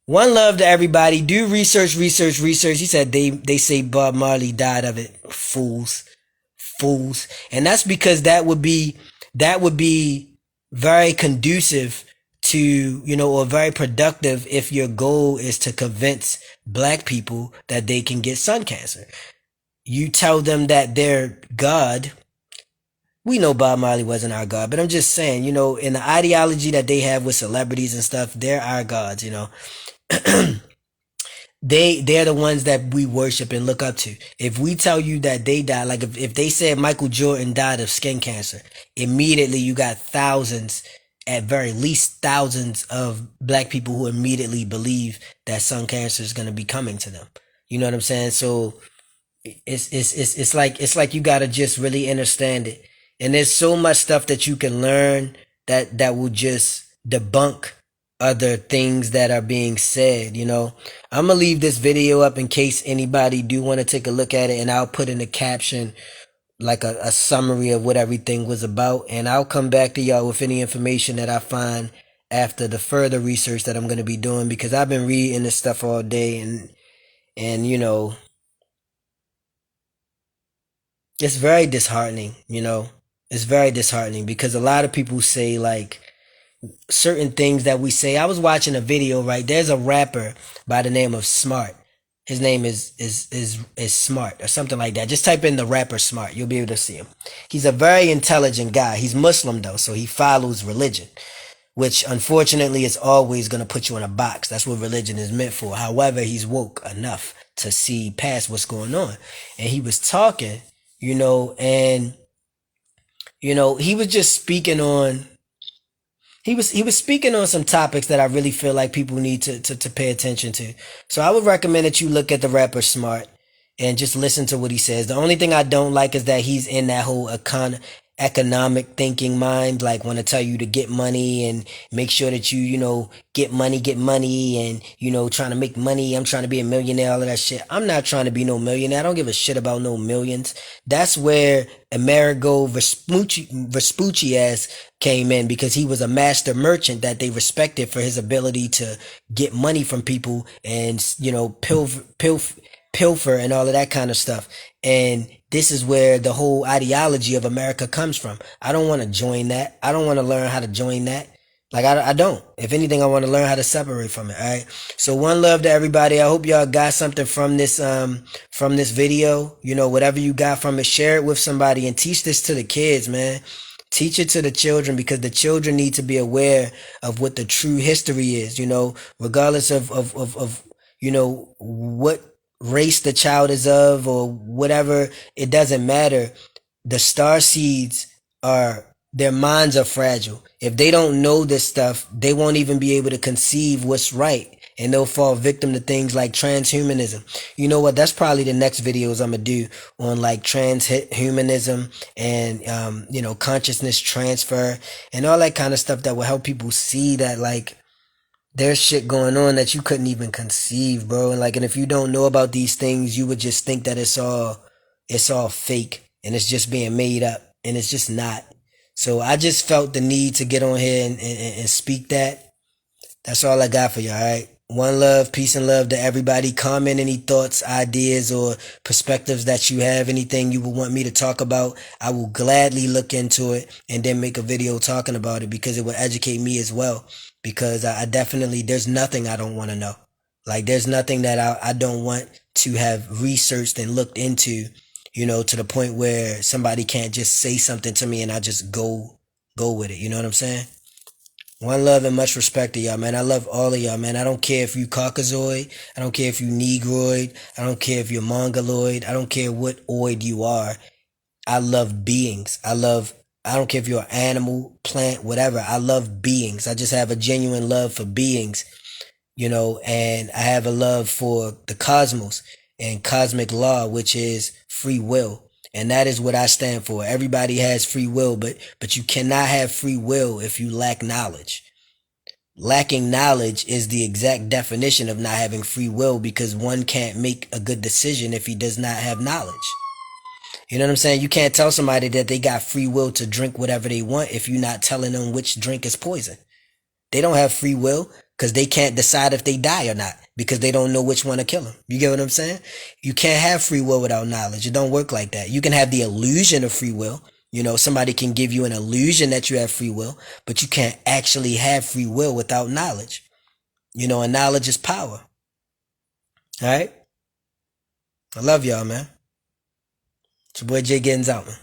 one love to everybody. Do research. He said they say Bob Marley died of it. Fools. And that's because that would be very conducive to, you know, or very productive if your goal is to convince black people that they can get sun cancer. You tell them that their God, we know Bob Marley wasn't our God, but I'm just saying, you know, in the ideology that they have with celebrities and stuff, they're our gods, you know. They're the ones that we worship and look up to. If we tell you that they died, like if they said Michael Jordan died of skin cancer, immediately you got thousands, at very least thousands of black people who immediately believe that sun cancer is going to be coming to them. You know what I'm saying? So it's like you got to just really understand it. And there's so much stuff that you can learn that will just debunk other things that are being said. You know, I'm gonna leave this video up in case anybody do want to take a look at it, and I'll put in the caption like a summary of what everything was about, and I'll come back to y'all with any information that I find after the further research that I'm going to be doing, because I've been reading this stuff all day, and you know, it's very disheartening. You know, it's very disheartening because a lot of people say like certain things that we say. I was watching a video, right? There's a rapper by the name of Smart. His name is Smart or something like that. Just type in the rapper Smart. You'll be able to see him. He's a very intelligent guy. He's Muslim though, so he follows religion, which unfortunately is always going to put you in a box. That's what religion is meant for. However, he's woke enough to see past what's going on. And he was talking, you know, and you know, he was just speaking on he was speaking on some topics that I really feel like people need to pay attention to. So I would recommend that you look at the rapper Smart and just listen to what he says. The only thing I don't like is that he's in that whole economic thinking mind, like want to tell you to get money and make sure that you know, get money and, you know, trying to make money. I'm trying to be a millionaire, all of that shit. I'm not trying to be no millionaire. I don't give a shit about no millions. That's where Amerigo Vespucci ass came in, because he was a master merchant that they respected for his ability to get money from people and, you know, pilfer and all of that kind of stuff. And this is where the whole ideology of America comes from. I don't want to join that. I don't want to learn how to join that. Like, I don't. If anything, I want to learn how to separate from it. All right. So one love to everybody. I hope y'all got something from this video. You know, whatever you got from it, share it with somebody and teach this to the kids, man. Teach it to the children, because the children need to be aware of what the true history is, you know, regardless of you know, what race the child is of or whatever. It doesn't matter. The star seeds their minds are fragile. If they don't know this stuff, they won't even be able to conceive what's right. And they'll fall victim to things like transhumanism. You know what? That's probably the next videos I'm gonna do on like transhumanism and you know, consciousness transfer and all that kind of stuff that will help people see that like there's shit going on that you couldn't even conceive, bro. And like, and if you don't know about these things, you would just think that it's all fake and it's just being made up, and it's just not. So I just felt the need to get on here and speak that. That's all I got for you, all right? One love, peace and love to everybody. Comment any thoughts, ideas, or perspectives that you have, anything you would want me to talk about. I will gladly look into it and then make a video talking about it because it will educate me as well. Because I definitely, there's nothing I don't want to know. Like, there's nothing that I don't want to have researched and looked into, to the point where somebody can't just say something to me and I just go with it. You know what I'm saying? One love and much respect to y'all, man. I love all of y'all, man. I don't care if you Caucasoid. I don't care if you Negroid. I don't care if you're Mongoloid. I don't care what oid you are. I love beings. I don't care if you're an animal, plant, whatever. I love beings. I just have a genuine love for beings, and I have a love for the cosmos and cosmic law, which is free will. And that is what I stand for. Everybody has free will, but you cannot have free will if you lack knowledge. Lacking knowledge is the exact definition of not having free will because one can't make a good decision if he does not have knowledge. You know what I'm saying? You can't tell somebody that they got free will to drink whatever they want if you're not telling them which drink is poison. They don't have free will because they can't decide if they die or not because they don't know which one to kill them. You get what I'm saying? You can't have free will without knowledge. It don't work like that. You can have the illusion of free will. Somebody can give you an illusion that you have free will, but you can't actually have free will without knowledge. And knowledge is power. All right? I love y'all, man. It's your boy JGiddins out, man.